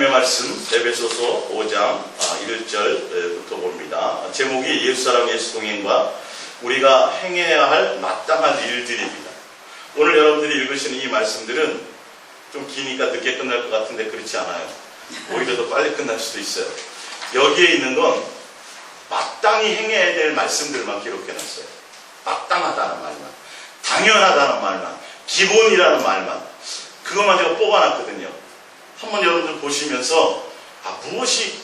하나님의 말씀 에베소서 5장 1절부터 봅니다. 제목이 예수사랑 예수동행과 우리가 행해야 할 마땅한 일들입니다. 오늘 여러분들이 읽으시는 이 말씀들은 좀 기니까 늦게 끝날 것 같은데 그렇지 않아요. 오히려 더 빨리 끝날 수도 있어요. 여기에 있는 건 마땅히 행해야 될 말씀들만 기록해놨어요. 마땅하다는 말만, 당연하다는 말만, 기본이라는 말만, 그것만 제가 뽑아놨거든요. 한번 여러분들 보시면서 무엇이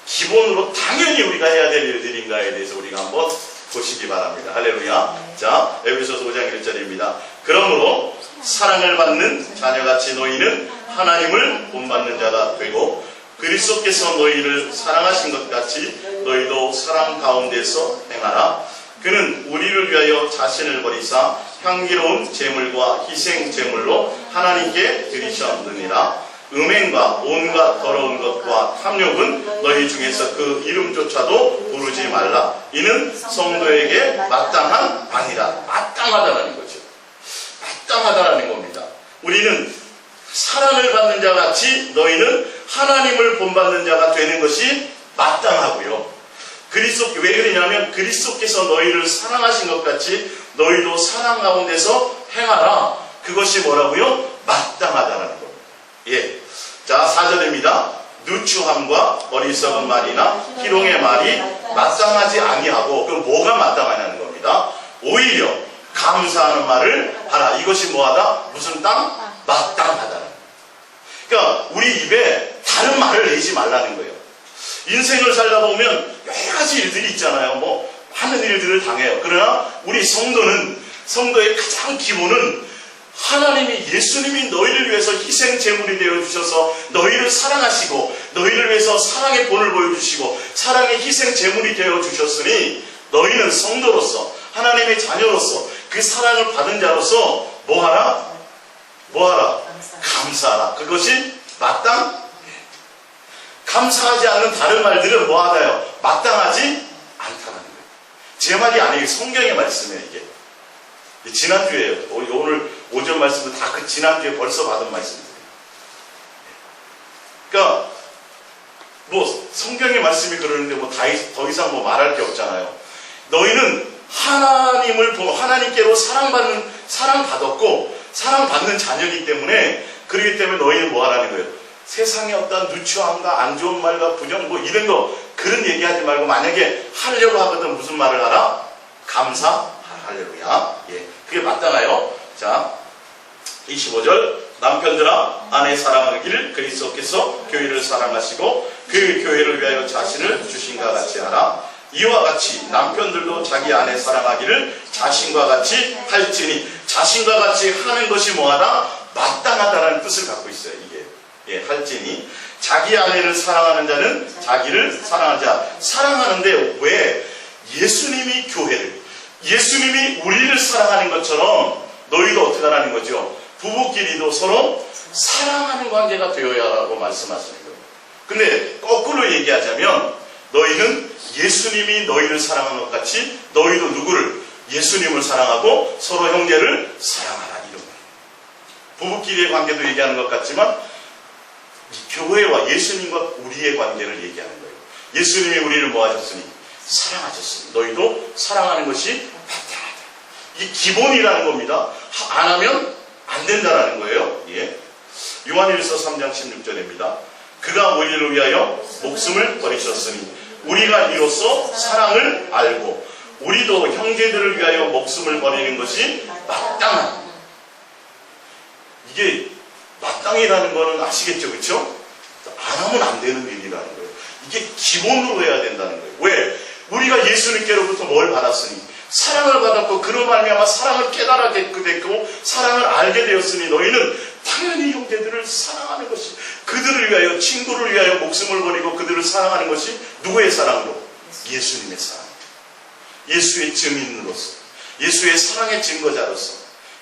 기본으로 당연히 우리가 해야 될 일들인가에 대해서 우리가 한번 보시기 바랍니다. 할렐루야. 자, 에베소서 5장 1절입니다. 그러므로 사랑을 받는 자녀같이 너희는 하나님을 본받는 자가 되고 그리스도께서 너희를 사랑하신 것 같이 너희도 사랑 가운데서 행하라. 그는 우리를 위하여 자신을 버리사 향기로운 제물과 희생 제물로 하나님께 드리셨느니라. 음행과 온갖 더러운 것과 탐욕은 너희 중에서 그 이름조차도 부르지 말라. 이는 성도에게 마땅한 아니라. 마땅하다라는 거죠. 마땅하다라는 겁니다. 우리는 사랑을 받는 자 같이 너희는 하나님을 본받는 자가 되는 것이 마땅하고요. 왜 그러냐면 그리스도께서 너희를 사랑하신 것 같이 너희도 사랑 가운데서 행하라. 그것이 뭐라고요? 마땅하다라는 겁니다. 예. 자, 4절입니다. 누추함과 어리석은 말이나 희롱의 말이 마땅하지 아니하고, 그럼 뭐가 마땅하냐는 겁니다. 오히려 감사하는 말을 하라. 이것이 뭐하다? 무슨 땅? 마땅하다는. 그러니까 우리 입에 다른 말을 내지 말라는 거예요. 인생을 살다 보면 여러 가지 일들이 있잖아요. 많은 일들을 당해요. 그러나 우리 성도의 가장 기본은 하나님이, 예수님이 너희를 위해서 희생 제물이 되어 주셔서 너희를 사랑하시고 너희를 위해서 사랑의 본을 보여주시고 사랑의 희생 제물이 되어 주셨으니 너희는 성도로서 하나님의 자녀로서 그 사랑을 받은 자로서 뭐하라? 감사하라. 그것이 감사하지 않는 다른 말들은 뭐하다요? 마땅하지 않다는 거예요. 제 말이 아니에요. 성경의 말씀이에요. 이게 지난주에요. 오늘 오전 말씀도 다 그 지난주에 벌써 받은 말씀이에요. 그러니까 성경의 말씀이 그러는데 더 이상 말할 게 없잖아요. 너희는 하나님께로 사랑받았고 사랑받는 자녀이기 때문에, 그렇기 때문에 너희는 뭐하라는 거예요? 세상에 어떤 누추함과 안 좋은 말과 부정 이런 거 그런 얘기하지 말고, 만약에 하려고 하거든 무슨 말을 하라? 감사. 할렐루야. 예, 그게 마땅해요. 자, 25절. 남편들아 아내 사랑하기를 그리스도께서 교회를 사랑하시고 그 교회를 위하여 자신을 주신과 같이 하라. 이와 같이 남편들도 자기 아내 사랑하기를 자신과 같이 할지니. 자신과 같이 하는 것이 뭐하다? 마땅하다라는 뜻을 갖고 있어요. 이게. 예, 할지니. 자기 아내를 사랑하는 자는 자기를 사랑하는 자. 사랑하는데 왜? 예수님이 예수님이 우리를 사랑하는 것처럼 너희도 어떻게 하라는 거죠? 부부끼리도 서로 사랑하는 관계가 되어야 하라고 말씀하시는 거예요. 근데 거꾸로 얘기하자면 너희는 예수님이 너희를 사랑한 것 같이 너희도 누구를? 예수님을 사랑하고 서로 형제를 사랑하라. 이런 거예요. 부부끼리의 관계도 얘기하는 것 같지만 교회와 예수님과 우리의 관계를 얘기하는 거예요. 예수님이 우리를 뭐 하셨으니? 사랑하셨으니 너희도 사랑하는 것이 마땅하다. 이게 기본이라는 겁니다. 안 하면 안 된다라는 거예요. 예. 요한일서 3장 16절입니다. 그가 우리를 위하여 목숨을 버리셨으니 우리가 이로써 사랑을 알고 우리도 형제들을 위하여 목숨을 버리는 것이 마땅한. 이게 마땅이라는 거는 아시겠죠? 그렇죠? 안 하면 안 되는 일이라는 거예요. 이게 기본으로 해야 된다는 거예요. 왜? 우리가 예수님께로부터 뭘 받았으니? 사랑을 받았고 그로 말미암아 사랑을 깨달게 됐고 사랑을 알게 되었으니 너희는 당연히 형제들을 사랑하는 것이, 그들을 위하여, 친구를 위하여 목숨을 버리고 그들을 사랑하는 것이 누구의 사랑으로? 예수님의 사랑. 예수의 증인으로서, 예수의 사랑의 증거자로서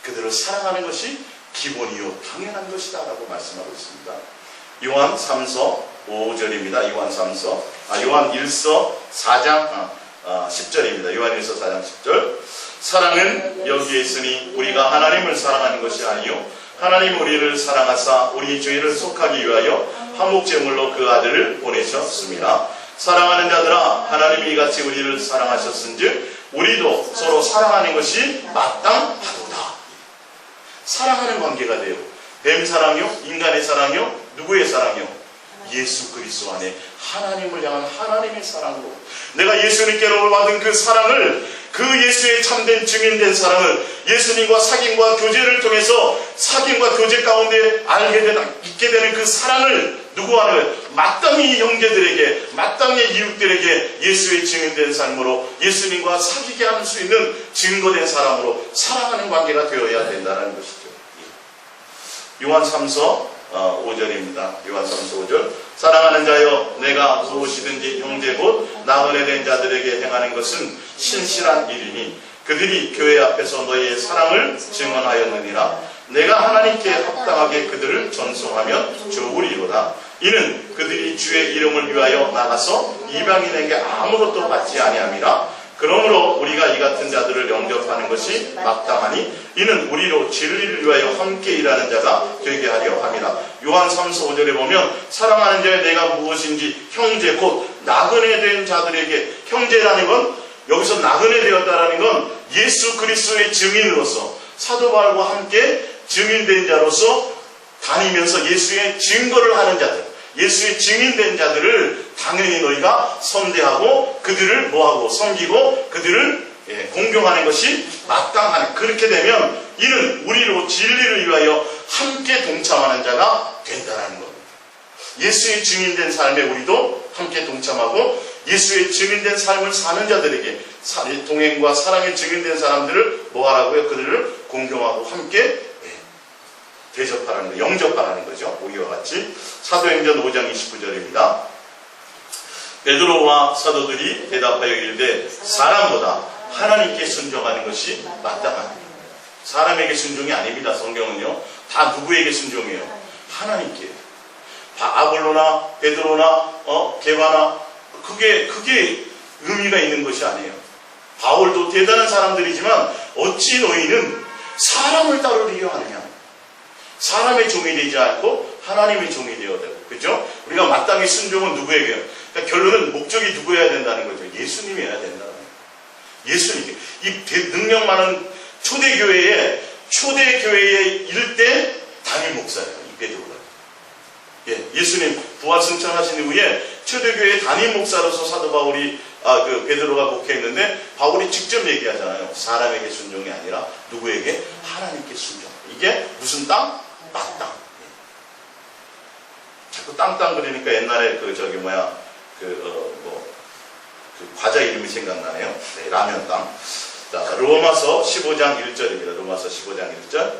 그들을 사랑하는 것이 기본이요 당연한 것이다 라고 말씀하고 있습니다. 요한 3서 5절입니다. 요한 1서 4장 10절입니다. 요한 1서 4장 10절. 사랑은 여기에 있으니 우리가 하나님을 사랑하는 것이 아니요 하나님 우리를 사랑하사 우리 죄를 속하기 위하여 화목제물로 그 아들을 보내셨습니다. 사랑하는 자들아, 하나님이 이같이 우리를 사랑하셨은즉 우리도 서로 사랑하는 것이 마땅하도다. 사랑하는 관계가 돼요. 뱀 사랑이요? 인간의 사랑이요? 누구의 사랑이요? 예수 그리스도 안에 하나님을 향한 하나님의 사랑으로 내가 예수님께로 받은 그 사랑을, 그 예수의 참된 증인된 사랑을 예수님과 사귐과 교제를 통해서 사귐과 교제 가운데 있게 되는 그 사랑을 누구 하는 마땅히 형제들에게, 마땅히 이웃들에게 예수의 증인된 삶으로 예수님과 사귀게 할 수 있는 증거된 사람으로 사랑하는 관계가 되어야 된다는 것이죠. 요한 3서 5절입니다. 요한 3서 5절. 사랑하는 자여, 내가 무엇이든지 형제 곧 나그네 된 자들에게 행하는 것은 신실한 일이니 그들이 교회 앞에서 너희의 사랑을 증언하였느니라. 내가 하나님께 합당하게 그들을 전송하면 좋으리로다. 이는 그들이 주의 이름을 위하여 나가서 이방인에게 아무것도 받지 아니함이라. 그러므로 우리가 이 같은 자들을 영접하는 것이 마땅하니 이는 우리로 진리를 위하여 함께 일하는 자가 되게 하려 함이라. 요한 3서 5절에 보면 사랑하는 자의 내가 무엇인지 형제 곧 나그네 된 자들에게, 형제라는 건 여기서 나그네 되었다라는 건 예수 그리스도의 증인으로서 사도 바울과 함께 증인된 자로서 다니면서 예수의 증거를 하는 자들, 예수의 증인된 자들을 당연히 너희가 선대하고 그들을 뭐하고 섬기고 그들을 공경하는 것이 마땅하는, 그렇게 되면 이는 우리로 진리를 위하여 함께 동참하는 자가 된다는 겁니다. 예수의 증인된 삶에 우리도 함께 동참하고 예수의 증인된 삶을 사는 자들에게 동행과 사랑의 증인된 사람들을 뭐하라고요? 그들을 공경하고 함께 대접하라는 거, 영접하라는 거죠. 우리와 같이. 사도행전 5장 29절입니다. 베드로와 사도들이 대답하여 이르되 사람보다 하나님께 순종하는 것이 마땅하다. 사람에게 순종이 아닙니다. 성경은요. 다 누구에게 순종해요? 하나님께. 아볼로나 베드로나 게바나 그게 의미가 있는 것이 아니에요. 바울도 대단한 사람들이지만 어찌 너희는 사람을 따르려 하느냐. 사람의 종이 되지 않고 하나님의 종이 되어야 되고, 그죠? 우리가 마땅히 순종은 누구에게요? 그러니까 결론은 목적이 누구여야 된다는 거죠. 예수님이어야 된다는 거예요. 예수님. 이 능력 많은 초대교회의 일대 담임 목사예요. 이 베드로가. 예수님 부활 승천하신 이후에 초대교회의 담임 목사로서 사도 바울이 베드로가 목회했는데 바울이 직접 얘기하잖아요. 사람에게 순종이 아니라 누구에게? 하나님께 순종. 이게 무슨 땅? 마땅. 자꾸 땅 그러니까 옛날에 과자 이름이 생각나네요. 네, 라면 땅. 자, 로마서 15장 1절입니다. 로마서 15장 1절.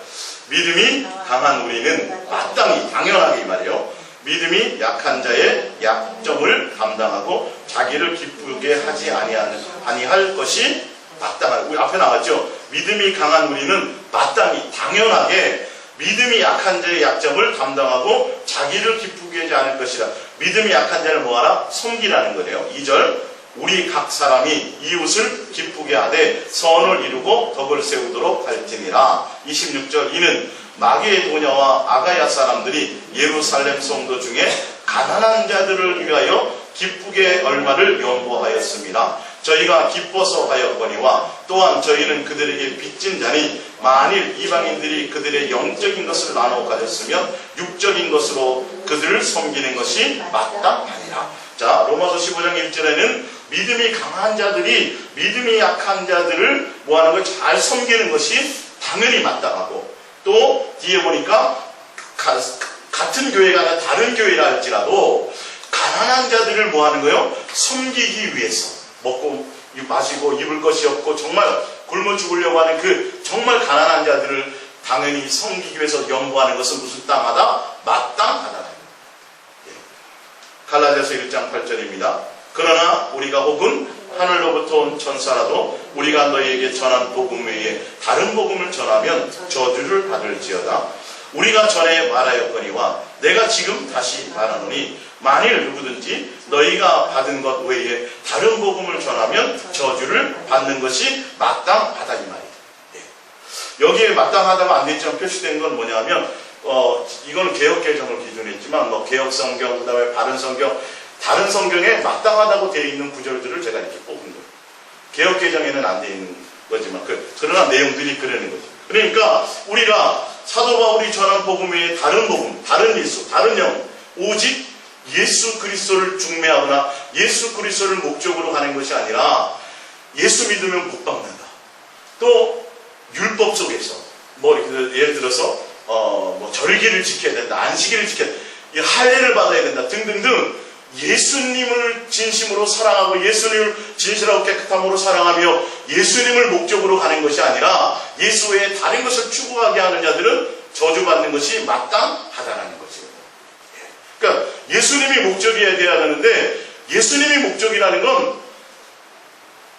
믿음이 강한 우리는 마땅히, 당연하게 이 말이에요. 믿음이 약한 자의 약점을 감당하고 자기를 기쁘게 하지 아니할 것이 마땅하다. 우리 앞에 나왔죠. 믿음이 강한 우리는 마땅히, 당연하게 믿음이 약한 자의 약점을 감당하고 자기를 기쁘게 하지 않을 것이라. 믿음이 약한 자를 뭐하라? 섬기라는 거네요. 2절. 우리 각 사람이 이웃을 기쁘게 하되 선을 이루고 덕을 세우도록 할지니라. 26절. 이는 마게도냐와 아가야 사람들이 예루살렘 성도 중에 가난한 자들을 위하여 기쁘게 얼마를 연보하였습니다. 저희가 기뻐서 하였거니와 또한 저희는 그들에게 빚진 자니 만일 이방인들이 그들의 영적인 것을 나눠 가졌으면 육적인 것으로 그들을 섬기는 것이 마땅하니라. 자, 로마서 15장 1절에는 믿음이 강한 자들이 믿음이 약한 자들을 뭐하는 걸 잘 섬기는 것이 당연히 마땅하고, 또 뒤에 보니까 같은 교회가 아니라 다른 교회라 할지라도 가난한 자들을 뭐하는 거예요? 섬기기 위해서. 먹고 마시고 입을 것이 없고 정말 굶어 죽으려고 하는 그 정말 가난한 자들을 당연히 섬기기 위해서 연보하는 것은 무슨 땅하다? 마땅하다. 갈라디아서 1장 8절입니다. 그러나 우리가 혹은 하늘로부터 온 천사라도 우리가 너희에게 전한 복음 외에 다른 복음을 전하면 저주를 받을지어다. 우리가 전에 말하였거니와 내가 지금 다시 말하노니 만일 누구든지 너희가 받은 것 외에 다른 복음을 전하면 저주를 받는 것이 마땅하다 이 말이에요. 여기에 마땅하다가 안 됐지만 표시된 건 뭐냐면 이거는 개혁개정을 기준으로 했지만, 개혁성경, 그 다음에 바른성경, 다른 성경에 마땅하다고 되어 있는 구절들을 제가 이렇게 뽑은 거예요. 개혁개정에는 안 되어 있는 거지만, 그러나 내용들이 그러는 거죠. 그러니까, 우리가 사도 바울이 전한 복음 외에 다른 복음, 다른 예수, 다른 영, 오직 예수 그리스도를 중매하거나 예수 그리스도를 목적으로 가는 것이 아니라 예수 믿으면 복 받는다. 또 율법 속에서 예를 들어서 절기를 지켜야 된다, 안식일을 지켜야 된다, 할례를 받아야 된다 등등등 예수님을 진심으로 사랑하고 예수님을 진실하고 깨끗함으로 사랑하며 예수님을 목적으로 가는 것이 아니라 예수 외에 다른 것을 추구하게 하는 자들은 저주받는 것이 마땅하다는 거죠. 그러니까 예수님이 목적이어야 돼야 하는데, 예수님이 목적이라는 건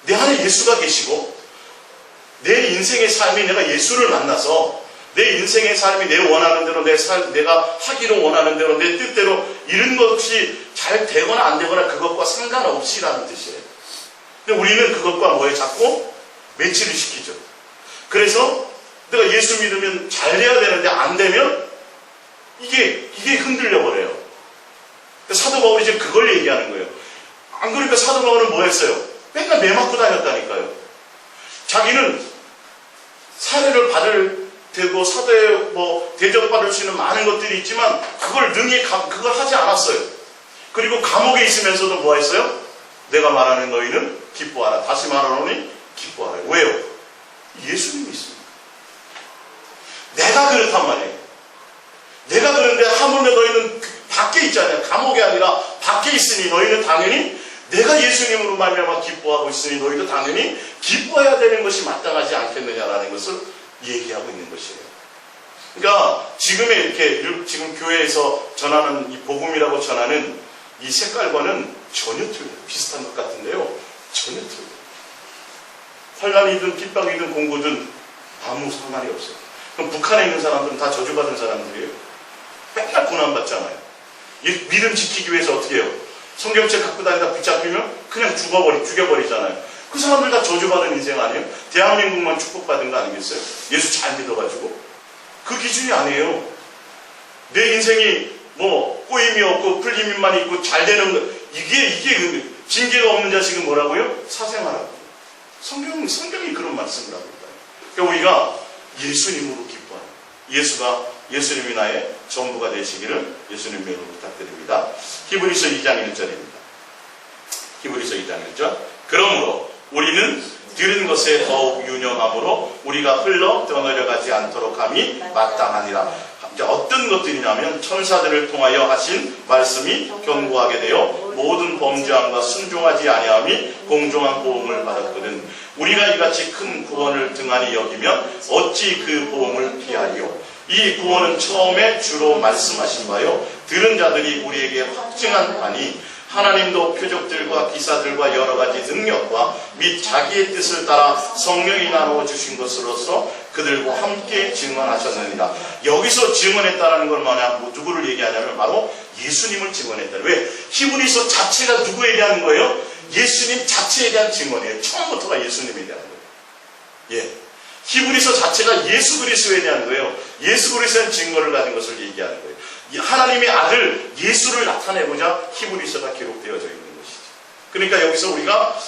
내 안에 예수가 계시고 내 인생의 삶이 내가 예수를 만나서 내 인생의 삶이 내 원하는 대로 내가 하기로 원하는 대로 내 뜻대로 이런 것이 잘 되거나 안 되거나 그것과 상관없이라는 뜻이에요. 근데 우리는 그것과 뭐에 자꾸 매치를 시키죠. 그래서 내가 예수 믿으면 잘 돼야 되는데 안 되면 이게 흔들려 버려요. 사도 바울이 지금 그걸 얘기하는 거예요. 안 그러니까 사도 바울은 뭐 했어요? 맨날 매 맞고 다녔다니까요. 자기는 사례를 받을 되고 사도에 대접받을 수 있는 많은 것들이 있지만 그걸 그걸 하지 않았어요. 그리고 감옥에 있으면서도 뭐 했어요? 내가 말하는 너희는 기뻐하라. 다시 말하노니 기뻐하라. 왜요? 예수님이 있습니다. 내가 그렇단 말이에요. 내가 그런데 하물며 너희는 밖에 있잖아요. 감옥이 아니라 밖에 있으니 너희는 당연히 내가 예수님으로 말미암아 기뻐하고 있으니 너희도 당연히 기뻐해야 되는 것이 마땅하지 않겠느냐라는 것을 얘기하고 있는 것이에요. 그러니까 지금 교회에서 전하는 이 복음이라고 전하는 이 색깔과는 전혀 틀려요. 비슷한 것 같은데요. 전혀 틀려요. 환란이든 핍박이든 공고든 아무 상관이 없어요. 그럼 북한에 있는 사람들은 다 저주받은 사람들이에요. 맨날 고난받잖아요. 믿음 지키기 위해서 어떻게 해요? 성경책 갖고 다니다 붙잡히면 그냥 죽여버리잖아요. 그 사람들 다 저주받은 인생 아니에요? 대한민국만 축복받은 거 아니겠어요? 예수 잘 믿어가지고. 그 기준이 아니에요. 내 인생이 꼬임이 없고 풀림만 있고 잘 되는 거, 이게 징계가 없는 자식은 뭐라고요? 사생하라고. 성경이 그런 말씀을 하고 있다. 그러니까 우리가 예수님으로 기뻐하는, 예수님이 나의 전부가 되시기를 예수님 이름으로 부탁드립니다. 히브리서 2장 1절입니다. 히브리서 2장 1절. 그러므로 우리는 들은 것에 더욱 유념함으로 우리가 흘러 떠내려가지 않도록 함이 마땅하니라. 이제 어떤 것들이냐면 천사들을 통하여 하신 말씀이 견고하게 되어 모든 범죄함과 순종하지 아니함이 공정한 보응을 받았거든. 우리가 이같이 큰 구원을 등한히 여기면 어찌 그 보응을 피하리요. 이 구원은 처음에 주로 말씀하신 바요 들은 자들이 우리에게 확증한 바니 하나님도 표적들과 기사들과 여러 가지 능력과 및 자기의 뜻을 따라 성령이 나누어 주신 것으로서 그들과 함께 증언하셨느니라. 여기서 증언했다는 건 뭐냐? 누구를 얘기하냐면 바로 예수님을 증언했다. 왜? 히브리서 자체가 누구에 대한 거예요? 예수님 자체에 대한 증언이에요. 처음부터가 예수님에 대한 거예요. 예. 히브리서 자체가 예수 그리스도에 대한 거예요. 예수 그리스도의 증거를 가진 것을 얘기하는 거예요. 하나님의 아들 예수를 나타내고자 히브리서가 기록되어져 있는 것이죠. 그러니까 여기서 우리가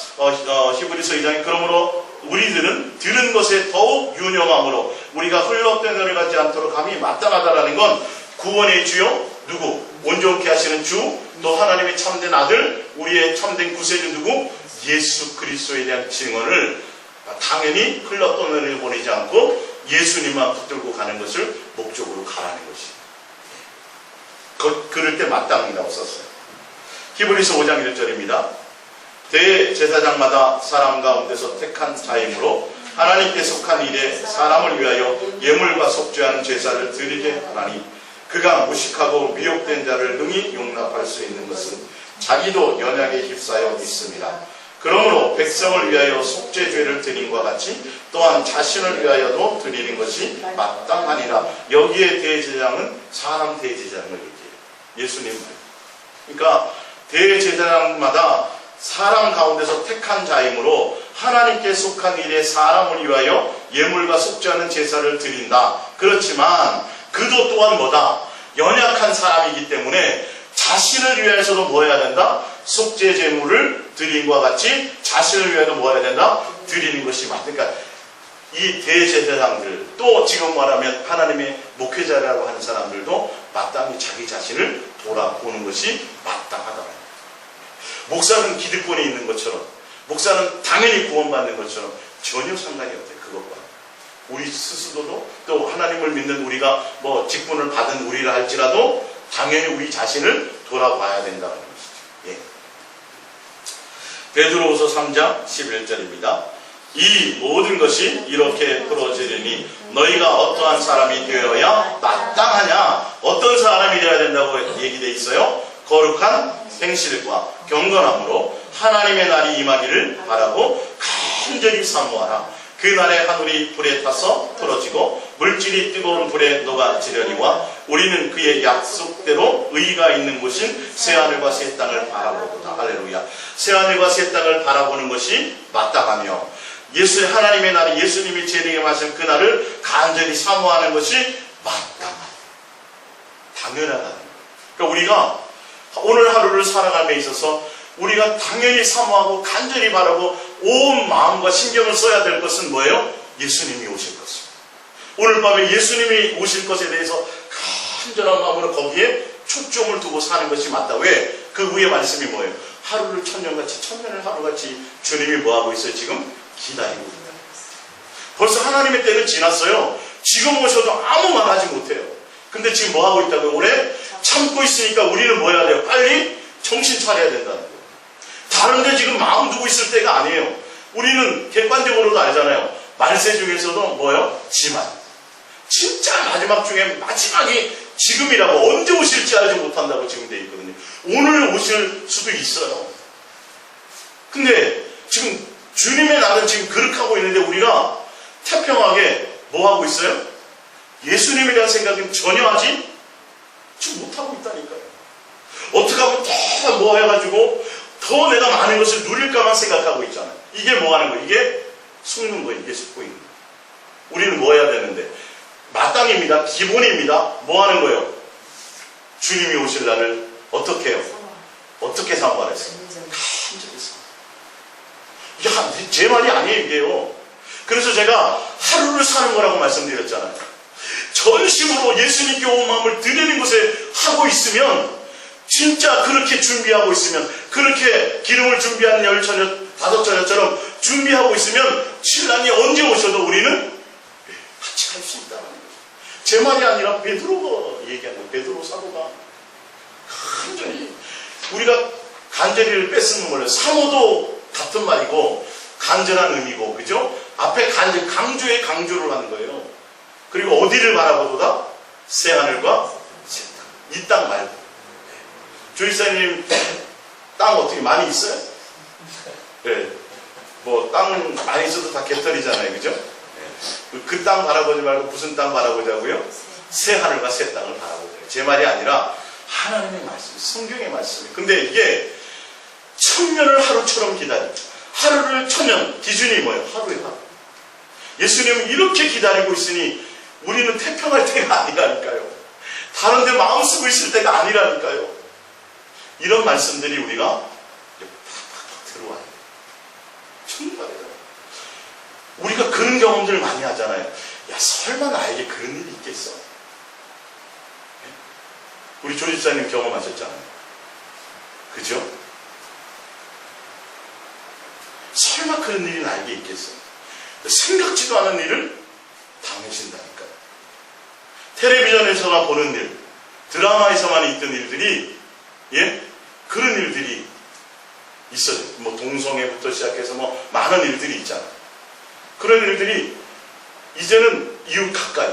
히브리서 2장에 그러므로 우리들은 들은 것에 더욱 유념함으로 우리가 흘러내려가지 않도록 함이 마땅하다라는 건 구원의 주요 누구? 온전케 하시는 주, 또 하나님의 참된 아들, 우리의 참된 구세주 누구? 예수 그리스도에 대한 증언을 당연히 흘러떠내려 보내지 않고 예수님만 붙들고 가는 것을 목적으로 가라는 것이에요. 그럴 때 마땅이라고 썼어요. 히브리서 5장 1절입니다. 대제사장마다 사람 가운데서 택한 자이므로 하나님께 속한 일에 사람을 위하여 예물과 속죄하는 제사를 드리게 하나니 그가 무식하고 미혹된 자를 능히 용납할 수 있는 것은 자기도 연약에 휩싸여 있습니다. 그러므로 백성을 위하여 속죄죄를 드림과 같이 또한 자신을 위하여도 드리는 것이 마땅하니라. 여기에 대제사장은 사람 대제사장을 얘기해요. 예수님. 그러니까 대제사장마다 사람 가운데서 택한 자이므로 하나님께 속한 일에 사람을 위하여 예물과 속죄하는 제사를 드린다. 그렇지만 그 그도 또한 뭐다? 연약한 사람이기 때문에 자신을 위해서도 뭐 해야 된다? 속죄 제물을 드림과 같이 자신을 위해서 뭐 해야 된다? 드리는 것이 맞다. 그러니까 이 대제사장들, 또 지금 말하면 하나님의 목회자라고 하는 사람들도 마땅히 자기 자신을 돌아보는 것이 마땅하다. 목사는 기득권이 있는 것처럼, 목사는 당연히 구원받는 것처럼 전혀 상관이 없대요. 그것과 우리 스스로도, 또 하나님을 믿는 우리가 뭐 직분을 받은 우리라 할지라도 당연히 우리 자신을 돌아봐야 된다는 것이죠. 예. 베드로후서 3장 11절입니다. 이 모든 것이 이렇게 풀어지리니 너희가 어떠한 사람이 되어야 마땅하냐? 어떤 사람이 되어야 된다고 얘기되어 있어요? 거룩한 행실과 경건함으로 하나님의 날이 임하기를 바라고 간절히 사모하라. 그 날에 하늘이 불에 타서 풀어지고 물질이 뜨거운 불에 녹아지려니와 우리는 그의 약속대로 의가 있는 곳인 새하늘과 새 땅을 바라보도다. 할렐루야. 새하늘과 새 땅을 바라보는 것이 마땅하며 하나님의 날이 예수님이 제리게 하신 그 날을 간절히 사모하는 것이 마땅하다. 당연하다. 그러니까 우리가 오늘 하루를 살아감에 있어서 우리가 당연히 사모하고 간절히 바라고 온 마음과 신경을 써야 될 것은 뭐예요? 예수님이 오실 것입니다. 오늘 밤에 예수님이 오실 것에 대해서 간절한 마음으로 거기에 초점을 두고 사는 것이 맞다. 왜? 그 위에 말씀이 뭐예요? 하루를 천년같이, 천년을 하루같이 주님이 뭐하고 있어요? 지금 기다리고 있다. 벌써 하나님의 때는 지났어요. 지금 오셔도 아무 말 하지 못해요. 근데 지금 뭐하고 있다고요? 오래 참고 있으니까 우리는 뭐 해야 돼요? 빨리 정신 차려야 된다는 거예요. 다른데 지금 마음 두고 있을 때가 아니에요. 우리는 객관적으로도 알잖아요. 말세 중에서도 뭐예요? 지만. 진짜 마지막 중에 마지막이 지금이라고, 언제 오실지 알지 못한다고 지금 돼 있거든요. 오늘 오실 수도 있어요. 근데 지금 주님의 날은 지금 그렇게 있는데 우리가 태평하게 뭐 하고 있어요? 예수님에 대한 생각은 전혀 하지 지금 못하고 있다니까요. 어떻게 하면 더 뭐 해가지고 더 내가 많은 것을 누릴까만 생각하고 있잖아요. 이게 뭐 하는 거예요? 이게 속는 거예요. 이게 속고 있는 거예요. 우리는 뭐 해야 되는데? 마땅입니다. 기본입니다. 뭐 하는 거예요? 주님이 오실 날을 어떻게 해요? 어떻게 사모하랬어요? 간절히 사모. 야, 제 말이 아니에요, 이게요. 그래서 제가 하루를 사는 거라고 말씀드렸잖아요. 전심으로 예수님께 온 마음을 드리는 것에 하고 있으면, 진짜 그렇게 준비하고 있으면, 그렇게 기름을 준비한 10처녀, 5처녀처럼 준비하고 있으면 신랑이 언제 오셔도 우리는 같이 갈 수 있다는 거예요. 제 말이 아니라 베드로가 얘기하는 거예요. 베드로 사도가 간절히, 우리가 간절히를 뺐으면 뭐예요? 사모도 같은 말이고 간절한 의미고, 그죠? 앞에 강조에 강조를 하는 거예요. 그리고 어디를 바라보도다? 새하늘과 새 땅. 이 땅 말고. 조이사님 땅 어떻게 많이 있어요? 네. 뭐 땅 많이 있어도 다 개털이잖아요, 그죠? 네. 그 땅 바라보지 말고 무슨 땅 바라보자고요? 새하늘과 새 땅을 바라보자고요. 제 말이 아니라 하나님의 말씀, 성경의 말씀이에요. 근데 이게 천년을 하루처럼 기다리고, 하루를 천년, 기준이 뭐예요? 하루에 하루. 예수님은 이렇게 기다리고 있으니 우리는 태평할 때가 아니라니까요. 다른 데 마음 쓰고 있을 때가 아니라니까요. 이런 말씀들이 우리가 팍팍 들어와요. 정말이에요. 우리가 그런 경험들을 많이 하잖아요. 야, 설마 나에게 그런 일이 있겠어? 우리 조지사님 경험하셨잖아요. 그죠? 설마 그런 일이 나에게 있겠어? 생각지도 않은 일을 당하신다니까요. 텔레비전에서나 보는 일, 드라마에서만 있던 일들이, 예? 그런 일들이 있어요. 뭐 동성애부터 시작해서 뭐 많은 일들이 있잖아요. 그런 일들이 이제는 이웃 가까이,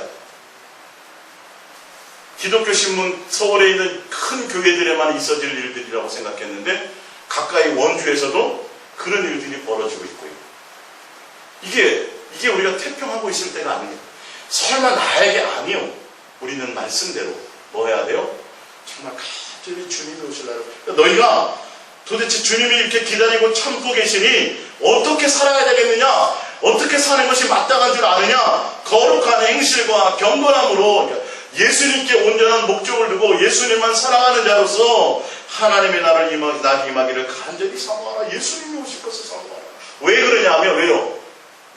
기독교 신문 서울에 있는 큰 교회들에만 있어질 일들이라고 생각했는데 가까이 원주에서도 그런 일들이 벌어지고 있고요. 이게 우리가 태평하고 있을 때가 아니에요. 설마 나에게 아니요. 우리는 말씀대로 뭐 해야 돼요? 정말 간절히 주님이 오실 날을. 너희가 도대체 주님이 이렇게 기다리고 참고 계시니 어떻게 살아야 되겠느냐? 어떻게 사는 것이 마땅한 줄 아느냐? 거룩한 행실과 경건함으로 예수님께 온전한 목적을 두고 예수님만 사랑하는 자로서 하나님의 나를 임하기를 간절히 사모하라. 예수님이 오실 것을 사모하라. 왜 그러냐면 왜요?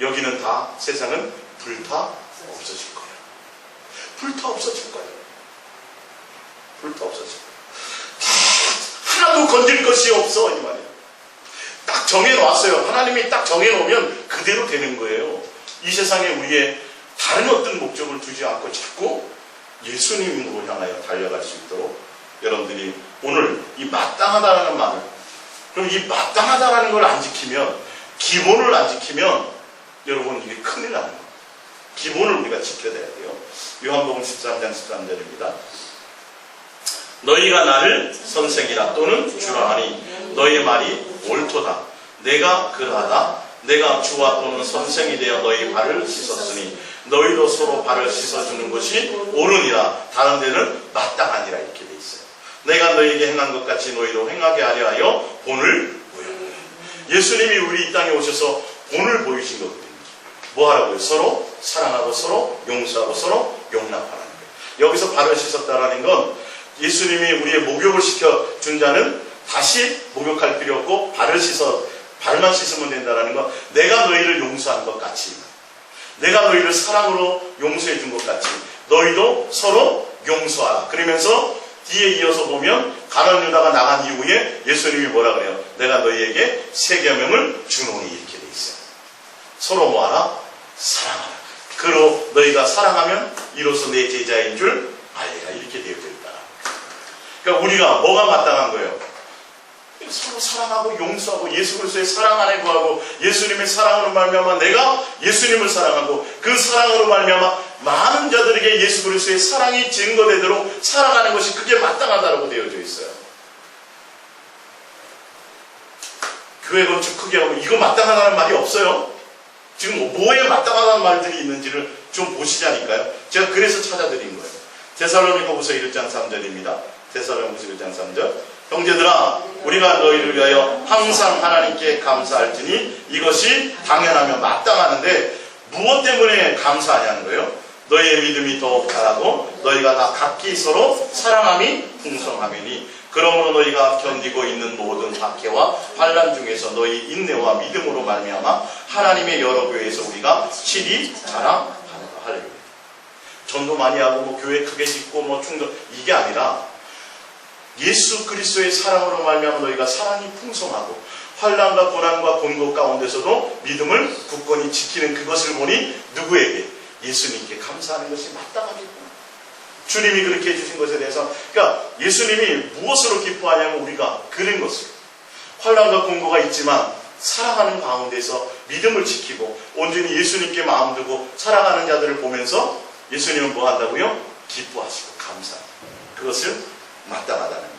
여기는 다 세상은 불타 없어질 거예요. 불타 없어질 거예요. 불타 없어질 거예요. 하나도 건질 것이 없어 이 말이에요. 딱 정해놓았어요. 하나님이 딱 정해놓으면 그대로 되는 거예요. 이 세상에 우리의 다른 어떤 목적을 두지 않고 자꾸 예수님으로 향하여 달려갈 수 있도록 여러분들이 오늘 이 마땅하다라는 말을, 그럼 이 마땅하다라는 걸 안 지키면, 기본을 안 지키면 여러분 이게 큰일 나는 거예요. 기본을 우리가 지켜야 돼요. 요한복음 13장 13절입니다. 너희가 나를 선생이라 또는 주라 하니 너희의 말이 옳도다. 내가 그러하다. 내가 주와 또는 선생이 되어 너희 발을 씻었으니 너희도 서로 발을 씻어주는 것이 옳으니라. 다른 데는 마땅하니라 이렇게 돼 있어요. 내가 너희에게 행한 것 같이 너희도 행하게 하려 하여 본을 보였노라. 예수님이 우리 이 땅에 오셔서 본을 보이신 거거든요. 뭐 하라고요? 서로 사랑하고 서로 용서하고 서로 용납하라는 거예요. 여기서 발을 씻었다라는 건 예수님이 우리의 목욕을 시켜준 자는 다시 목욕할 필요 없고 발만 씻으면 된다는 건 내가 너희를 용서한 것 같이, 내가 너희를 사랑으로 용서해 준 것 같이 너희도 서로 용서하라. 그러면서 뒤에 이어서 보면 가룟 유다가 나간 이후에 예수님이 뭐라 그래요? 내가 너희에게 새 계명을 주노니 이렇게 돼 있어요. 서로 뭐하라? 사랑하라. 그로 너희가 사랑하면 이로써 내 제자인 줄 알리라. 이렇게 되어져 있다. 그러니까 우리가 뭐가 마땅한 거예요? 서로 사랑하고 용서하고 예수 그리스도의 사랑 안에 구하고 예수님의 사랑으로 말미암아 내가 예수님을 사랑하고 그 사랑으로 말미암아 많은 자들에게 예수 그리스도의 사랑이 증거되도록 살아가는 것이 그게 마땅하다고 되어져 있어요. 교회 건축 크게 하고 이거 마땅하다는 말이 없어요. 지금 뭐에 마땅하다는 말들이 있는지를 좀 보시자니까요. 제가 그래서 찾아드린 거예요. 데살로니가후서 1장 3절입니다. 데살로니가후서 1장 3절. 형제들아 우리가 너희를 위하여 항상 하나님께 감사할지니 이것이 당연하며 마땅하는데 무엇 때문에 감사하냐는 거예요. 너희의 믿음이 더욱 자라고 너희가 다 각기 서로 사랑함이 풍성하매니 그러므로 너희가 견디고 있는 모든 박해와 환난 중에서 너희 인내와 믿음으로 말미암아 하나님의 여러 교회에서 우리가 실히 자랑하노라. 할렐루야. 전도 많이 하고 뭐 교회 크게 짓고 뭐 충돌 이게 아니라 예수 그리스도의 사랑으로 말미암아 너희가 사랑이 풍성하고 환난과 고난과 곤고 가운데서도 믿음을 굳건히 지키는 그것을 보니 누구에게? 예수님께 감사하는 것이 마땅하겠구나. 주님이 그렇게 해주신 것에 대해서 그러니까 예수님이 무엇으로 기뻐하냐면 우리가 그런 것을 환난과 곤고가 있지만 살아가는 가운데서 믿음을 지키고 온전히 예수님께 마음 두고 살아가는 자들을 보면서 예수님은 뭐 한다고요? 기뻐하시고 감사합니다. 그것을 마땅하다는 거예요.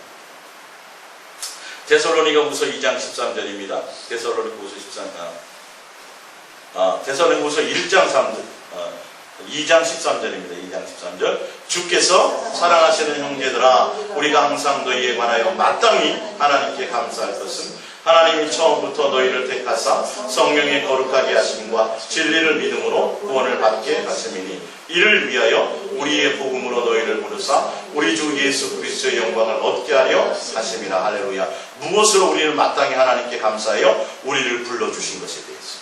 데살로니가후서 2장 13절입니다. 데살로니가후서 1장 3절, 2장 13절입니다. 2장 13절. 주께서 사랑하시는 형제들아 우리가 항상 너희에 관하여 마땅히 하나님께 감사할 것은 하나님이 처음부터 너희를 택하사 성령의 거룩하게 하심과 진리를 믿음으로 구원을 받게 하심이니 이를 위하여 우리의 복음으로 너희를 부르사 우리 주 예수 그리스도의 영광을 얻게 하려 하심이라. 할렐루야. 무엇으로 우리를 마땅히 하나님께 감사하여 우리를 불러주신 것에 대해서.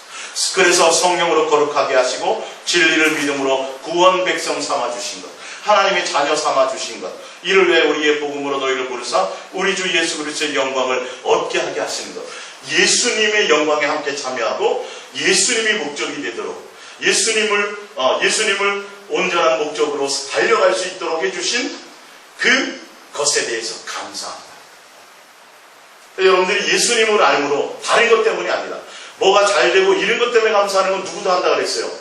그래서 성령으로 거룩하게 하시고 진리를 믿음으로 구원 백성 삼아주신 것, 하나님의 자녀 삼아주신 것, 이를 위해 우리의 복음으로 너희를 부르사 우리 주 예수 그리스도의 영광을 얻게 하게 하시는 것, 예수님의 영광에 함께 참여하고 예수님이 목적이 되도록 예수님을 온전한 목적으로 달려갈 수 있도록 해주신 그것에 대해서 감사합니다. 여러분들이 예수님을 알므로 다른 것 때문이 아니라 뭐가 잘 되고 이런 것 때문에 감사하는 건 누구도 한다 그랬어요?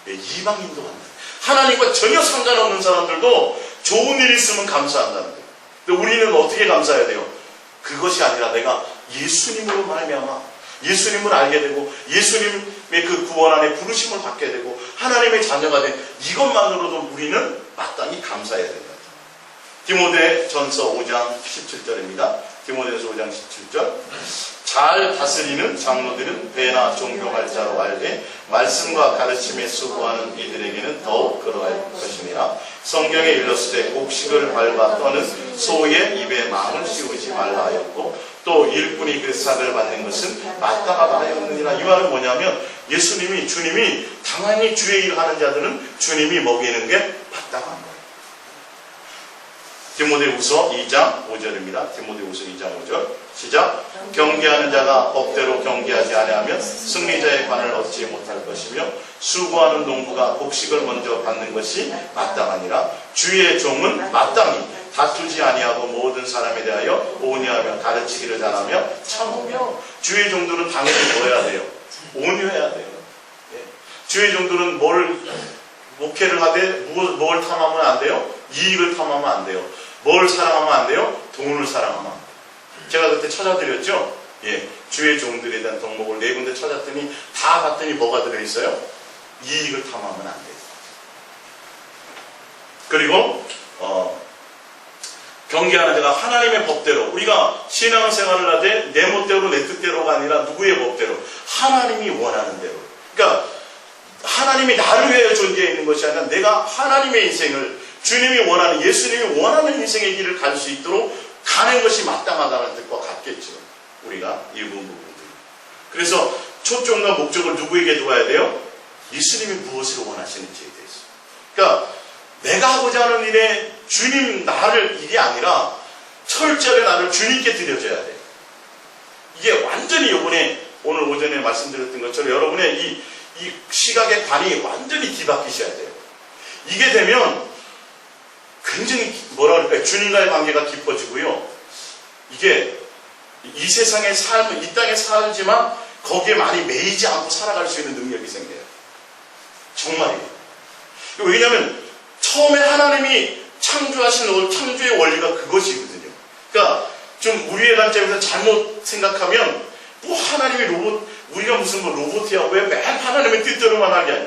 네, 이방인도 한다. 하나님과 전혀 상관없는 사람들도 좋은 일 있으면 감사한다는 거예요. 근데 우리는 어떻게 감사해야 돼요? 그것이 아니라 내가 예수님으로 말미암아 예수님을 알게 되고 예수님의 그 구원 안에 부르심을 받게 되고 하나님의 자녀가 된 이것만으로도 우리는 마땅히 감사해야 된다. 디모데전서 5장 17절입니다. 디모데전서 5장 17절. 잘 다스리는 장로들은 배나 존경할 자로 알되 말씀과 가르침에 수고하는 이들에게는 더욱 그러할 것이니라. 성경에 일렀을 때 곡식을 밟아 떠는 소의 입에 망을 씌우지 말라 하였고 또 일꾼이 그 삭을 받는 것은 마땅하다 하였느니라. 이 말은 뭐냐면 주님이 당연히 주의 일을 하는 자들은 주님이 먹이는 게 마땅한 거예요. 디모데후서 2장 5절입니다. 디모데후서 2장 5절 시작. 경계하는 자가 법대로 경계하지 아니하면 승리자의 관을 얻지 못할 것이며 수고하는 농부가 곡식을 먼저 받는 것이 마땅하니라. 주의 종은 마땅히 다투지 아니하고 모든 사람에 대하여 온유하며 가르치기를 잘하며 참으며. 주의 종들은 당연히 뭐 해야 돼요? 온유해야 돼요. 주의 종들은 뭘 목회를 하되 뭘 탐하면 안 돼요? 이익을 탐하면 안 돼요. 뭘 사랑하면 안 돼요? 돈을 사랑하면 안 돼요. 제가 그때 찾아드렸죠? 주의 종들에 대한 덕목을 4군데 찾았더니 다 봤더니 뭐가 들어있어요? 이익을 탐하면 안 돼요. 그리고 경계하는 자가 하나님의 법대로, 우리가 신앙생활을 하되 내 멋대로 내 뜻대로가 아니라 누구의 법대로? 하나님이 원하는 대로. 그러니까 하나님이 나를 위해 존재해 있는 것이 아니라 내가 하나님의 인생을, 주님이 원하는, 예수님이 원하는 인생의 길을 갈 수 있도록 가는 것이 마땅하다는 뜻과 같겠죠. 우리가 일부 부분들. 그래서 초점과 목적을 누구에게 두어야 돼요? 예수님이 무엇을 원하시는지에 대해서. 그러니까 내가 하고자 하는 일에 주님 나를, 이게 아니라 철저하게 나를 주님께 드려줘야 돼요. 이게 완전히 오늘 오전에 말씀드렸던 것처럼 여러분의 이 시각의 관이 완전히 뒤바뀌셔야 돼요. 이게 되면 굉장히 주님과의 관계가 깊어지고요. 이게 이 세상의 삶은, 이 땅에 살지만 거기에 많이 매이지 않고 살아갈 수 있는 능력이 생겨요. 정말이에요. 왜냐하면 처음에 하나님이 창조하신 창조의 원리가 그것이거든요. 그러니까 좀 우리의 관점에서 잘못 생각하면 하나님이 우리가 무슨 로봇이야, 왜 맨 하나님의 뜻대로만 하냐.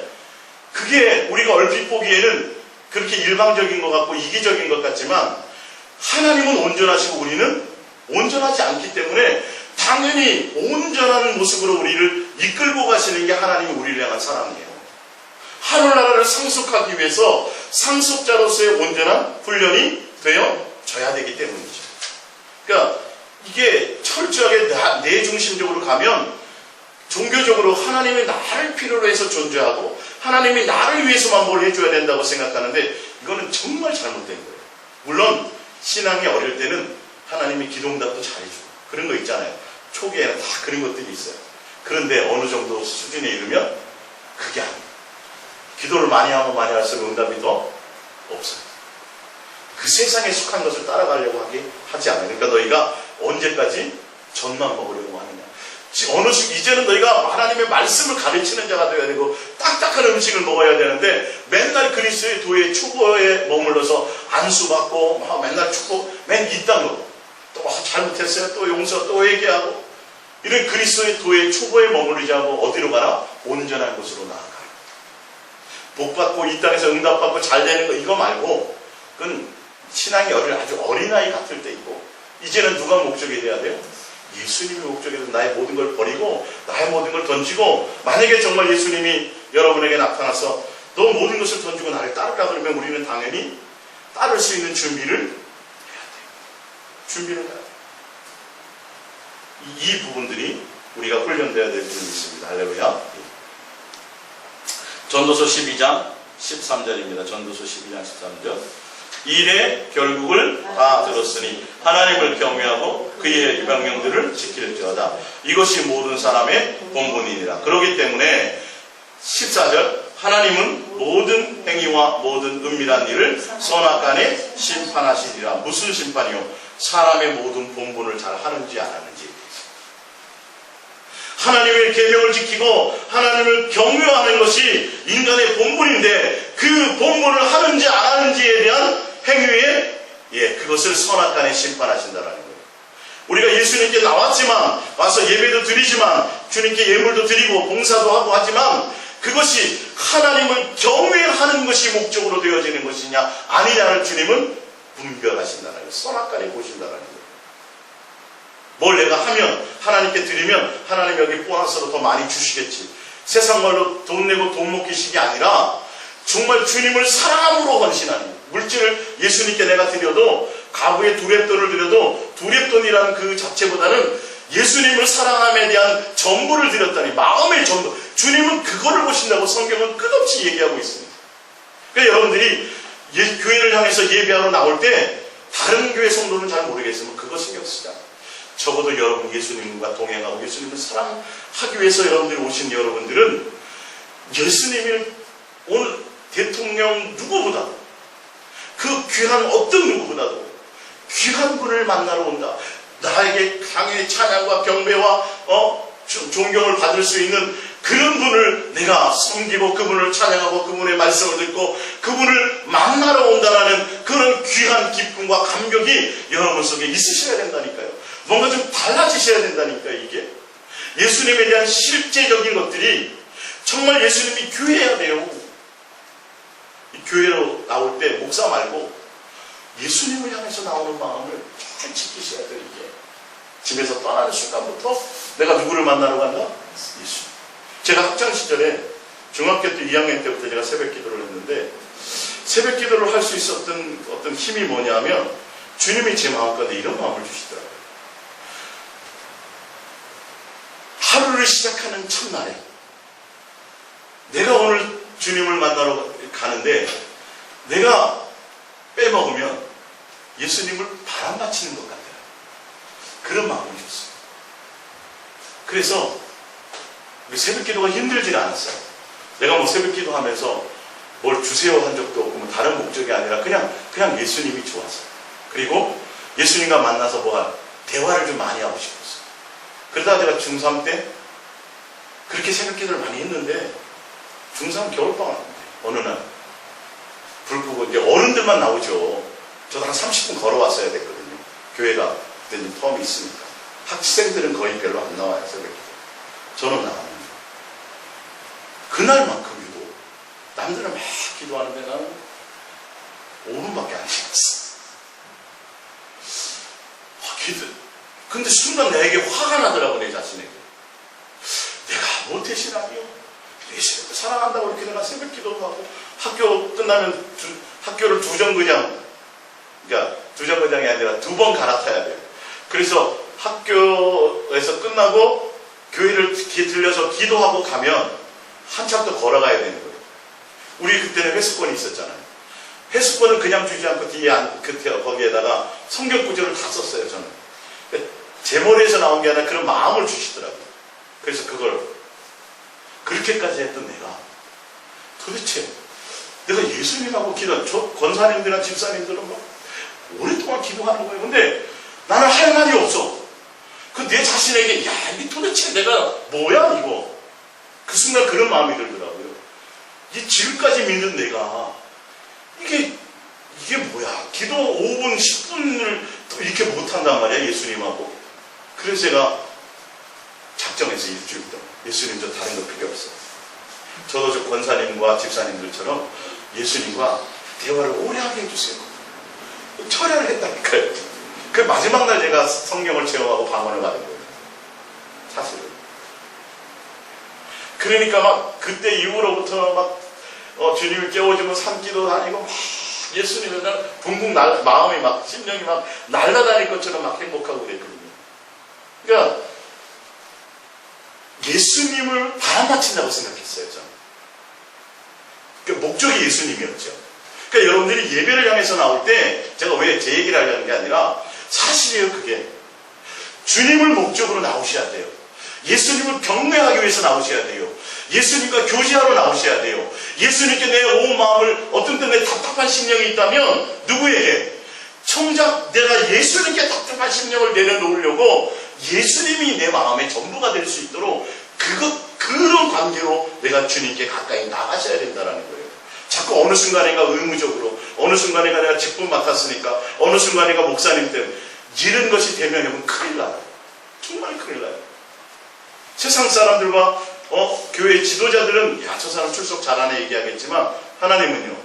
그게 우리가 얼핏 보기에는 그렇게 일방적인 것 같고 이기적인 것 같지만 하나님은 온전하시고 우리는 온전하지 않기 때문에 당연히 온전한 모습으로 우리를 이끌고 가시는 게 하나님이 우리를 향한 사랑이에요. 하늘나라를 상속하기 위해서 상속자로서의 온전한 훈련이 되어져야 되기 때문이죠. 그러니까 이게 철저하게 내 중심적으로 가면 종교적으로 하나님이 나를 필요로 해서 존재하고 하나님이 나를 위해서만 뭘 해줘야 된다고 생각하는데 이거는 정말 잘못된 거예요. 물론 신앙이 어릴 때는 하나님이 기도응답도 잘해주고 그런 거 있잖아요. 초기에는 다 그런 것들이 있어요. 그런데 어느 정도 수준에 이르면 그게 아니에요. 기도를 많이 하면 많이 할수록 응답이 더 없어요. 그 세상에 속한 것을 따라가려고 하지 않아요. 그러니까 너희가 언제까지 젖만 먹으려고 하느냐. 이제는 너희가 하나님의 말씀을 가르치는 자가 되어야 되고 딱딱한 음식을 먹어야 되는데 맨날 그리스도의 도의 추구에 머물러서 안수받고 맨날 축복, 맨 이딴 거. 또 잘못했어요. 또 용서, 또 회개하고 이런 그리스도의 도의 추구에 머무르지 않고 어디로 가나? 온전한 곳으로 나아가. 복 받고 이 땅에서 응답받고 잘 되는 거 이거 말고 그건 신앙이 아주 어린아이 같을 때 있고 이제는 누가 목적이 돼야 돼요? 예수님이 목적이 돼서 나의 모든 걸 버리고 나의 모든 걸 던지고 만약에 정말 예수님이 여러분에게 나타나서 너 모든 것을 던지고 나를 따르라 그러면 우리는 당연히 따를 수 있는 준비를 해야 돼요. 준비를 해야 돼요. 이 부분들이 우리가 훈련되어야 될 부분이 있습니다. 할렐루야. 전도서 12장 13절입니다. 전도서 12장 13절. 일의 결국을 다 들었으니 하나님을 경외하고 그의 명령들을 지킬지어다. 이것이 모든 사람의 본분이니라. 그렇기 때문에 14절 하나님은 모든 행위와 모든 은밀한 일을 선악간에 심판하시리라. 무슨 심판이요? 사람의 모든 본분을 잘 하는지 안 하는지. 하나님의 계명을 지키고 하나님을 경외하는 것이 인간의 본분인데 그 본분을 하는지 안 하는지에 대한 행위에 그것을 선악간에 심판하신다라는 거예요. 우리가 예수님께 와서 예배도 드리지만 주님께 예물도 드리고 봉사도 하고 하지만 그것이 하나님을 경외하는 것이 목적으로 되어지는 것이냐 아니냐를 주님은 분별하신다는 거예요. 선악간에 보신다는 거예요. 뭘 내가 하면 하나님께 드리면 하나님 여기 보너스로 더 많이 주시겠지. 세상 말로 돈 내고 돈 먹기식이 아니라 정말 주님을 사랑함으로 헌신하는, 물질을 예수님께 내가 드려도, 가구에 두랩돈을 드려도 두랩돈이라는 그 자체보다는 예수님을 사랑함에 대한 전부를 드렸다니, 마음의 전부. 주님은 그거를 보신다고 성경은 끝없이 얘기하고 있습니다. 그러니까 여러분들이 교회를 향해서 예배하러 나올 때 다른 교회 성도는 잘 모르겠지만 그거 신경 쓰지 않아요. 적어도 여러분 예수님과 동행하고 예수님을 사랑하기 위해서 여러분들이 오신 여러분들은 예수님을 오늘 대통령 누구보다, 그 귀한 어떤 누구보다도 귀한 분을 만나러 온다. 나에게 강의 찬양과 경배와 존경을 받을 수 있는 그런 분을 내가 섬기고 그분을 찬양하고 그분의 말씀을 듣고 그분을 만나러 온다라는 그런 귀한 기쁨과 감격이 여러분 속에 있으셔야 된다니까요. 뭔가 좀 달라지셔야 된다니까요. 이게 예수님에 대한 실제적인 것들이 정말 예수님이 교회해야 돼요. 이 교회로 나올 때 목사 말고 예수님을 향해서 나오는 마음을 잘 지키셔야 돼요. 이게 집에서 떠나는 순간부터 내가 누구를 만나러 간다? 예수. 제가 학창시절에 중학교 때 2학년 때부터 제가 새벽 기도를 했는데, 새벽 기도를 할 수 있었던 어떤 힘이 뭐냐면 주님이 제 마음가운데 이런 마음을 주시더라고요. 하루를 시작하는 첫날에 내가 오늘 주님을 만나러 가는데 내가 빼먹으면 예수님을 바람맞히는 것 같아요. 그런 마음을 줬어요. 그래서 새벽 기도가 힘들지는 않았어요. 내가 뭐 새벽 기도 하면서 뭘 주세요 한 적도 없고 뭐 다른 목적이 아니라 그냥 예수님이 좋아서, 그리고 예수님과 만나서 대화를 좀 많이 하고 싶었어요. 그러다가 제가 중3 때 그렇게 새벽 기도를 많이 했는데, 중3 겨울방학 어느 날 불 끄고 이제 어른들만 나오죠. 저도 한 30분 걸어왔어야 됐거든요. 교회가 그때는 텀이 있으니까. 학생들은 거의 별로 안 나와요, 새벽 기도. 저는 나왔는데 그날만큼 유독 남들은 막 기도하는데 나는 5분밖에 안 지났어. 근데 순간 내게 화가 나더라고, 내 자신에게. 내가 모태신앙이요? 예수님을 사랑한다고 이렇게 내가 새벽 기도도 하고, 학교 끝나면 학교를 그러니까 두정거장이 아니라 2번 갈아타야 돼요. 그래서 학교에서 끝나고 교회를 들려서 기도하고 가면 한참 더 걸어가야 되는 거예요. 우리 그때는 회수권이 있었잖아요. 회수권을 그냥 주지 않고 거기에다가 성경 구절을 다 썼어요, 저는. 제 머리에서 나온 게 아니라 그런 마음을 주시더라고요. 그래서 그걸 그렇게까지 했던 내가 도대체 내가 예수님하고 저 권사님들이나 집사님들은 막 오랫동안 기도하는 거예요. 근데 나는 할 말이 없어. 내 자신에게 이게 도대체 내가 뭐야 이거. 그 순간 그런 마음이 들더라고요. 지금까지 믿는 내가 이게 뭐야. 기도 5분 10분을 이렇게 못한단 말이야, 예수님하고. 그래서 제가 작정해서 일주일 동안 예수님 저 다른 거 필요 없어. 저도 저 권사님과 집사님들처럼 예수님과 대화를 오래 하게 해주세요. 철야를 했다니까요. 그 마지막 날 제가 성경을 체험하고 방언을 받은 거예요. 사실은. 그러니까 막 그때 이후로부터 막 주님을 깨워주고 산기도 다니고 막 예수님을 붕붕 마음이 막 심령이 막 날아다닐 것처럼 막 행복하고 그랬거든요. 그러니까 예수님을 바람맞힌다고 생각했어요, 저는. 그러니까 목적이 예수님이었죠. 그러니까 여러분들이 예배를 향해서 나올 때 제가 왜 제 얘기를 하려는 게 아니라 사실이에요, 그게. 주님을 목적으로 나오셔야 돼요. 예수님을 경배하기 위해서 나오셔야 돼요. 예수님과 교제하러 나오셔야 돼요. 예수님께 내 온 마음을, 어떤 때 내 답답한 심령이 있다면 누구에게? 정작 내가 예수님께 답답한 심령을 내려놓으려고 예수님이 내 마음의 전부가 될 수 있도록 그런 관계로 내가 주님께 가까이 나가셔야 된다는 거예요. 자꾸 어느 순간인가 의무적으로, 어느 순간인가 내가 직분 맡았으니까, 어느 순간인가 목사님 때문에 이런 것이 되면 큰일 나요. 정말 큰일 나요. 세상 사람들과 교회 지도자들은 저 사람 출석 잘하네 얘기하겠지만 하나님은요,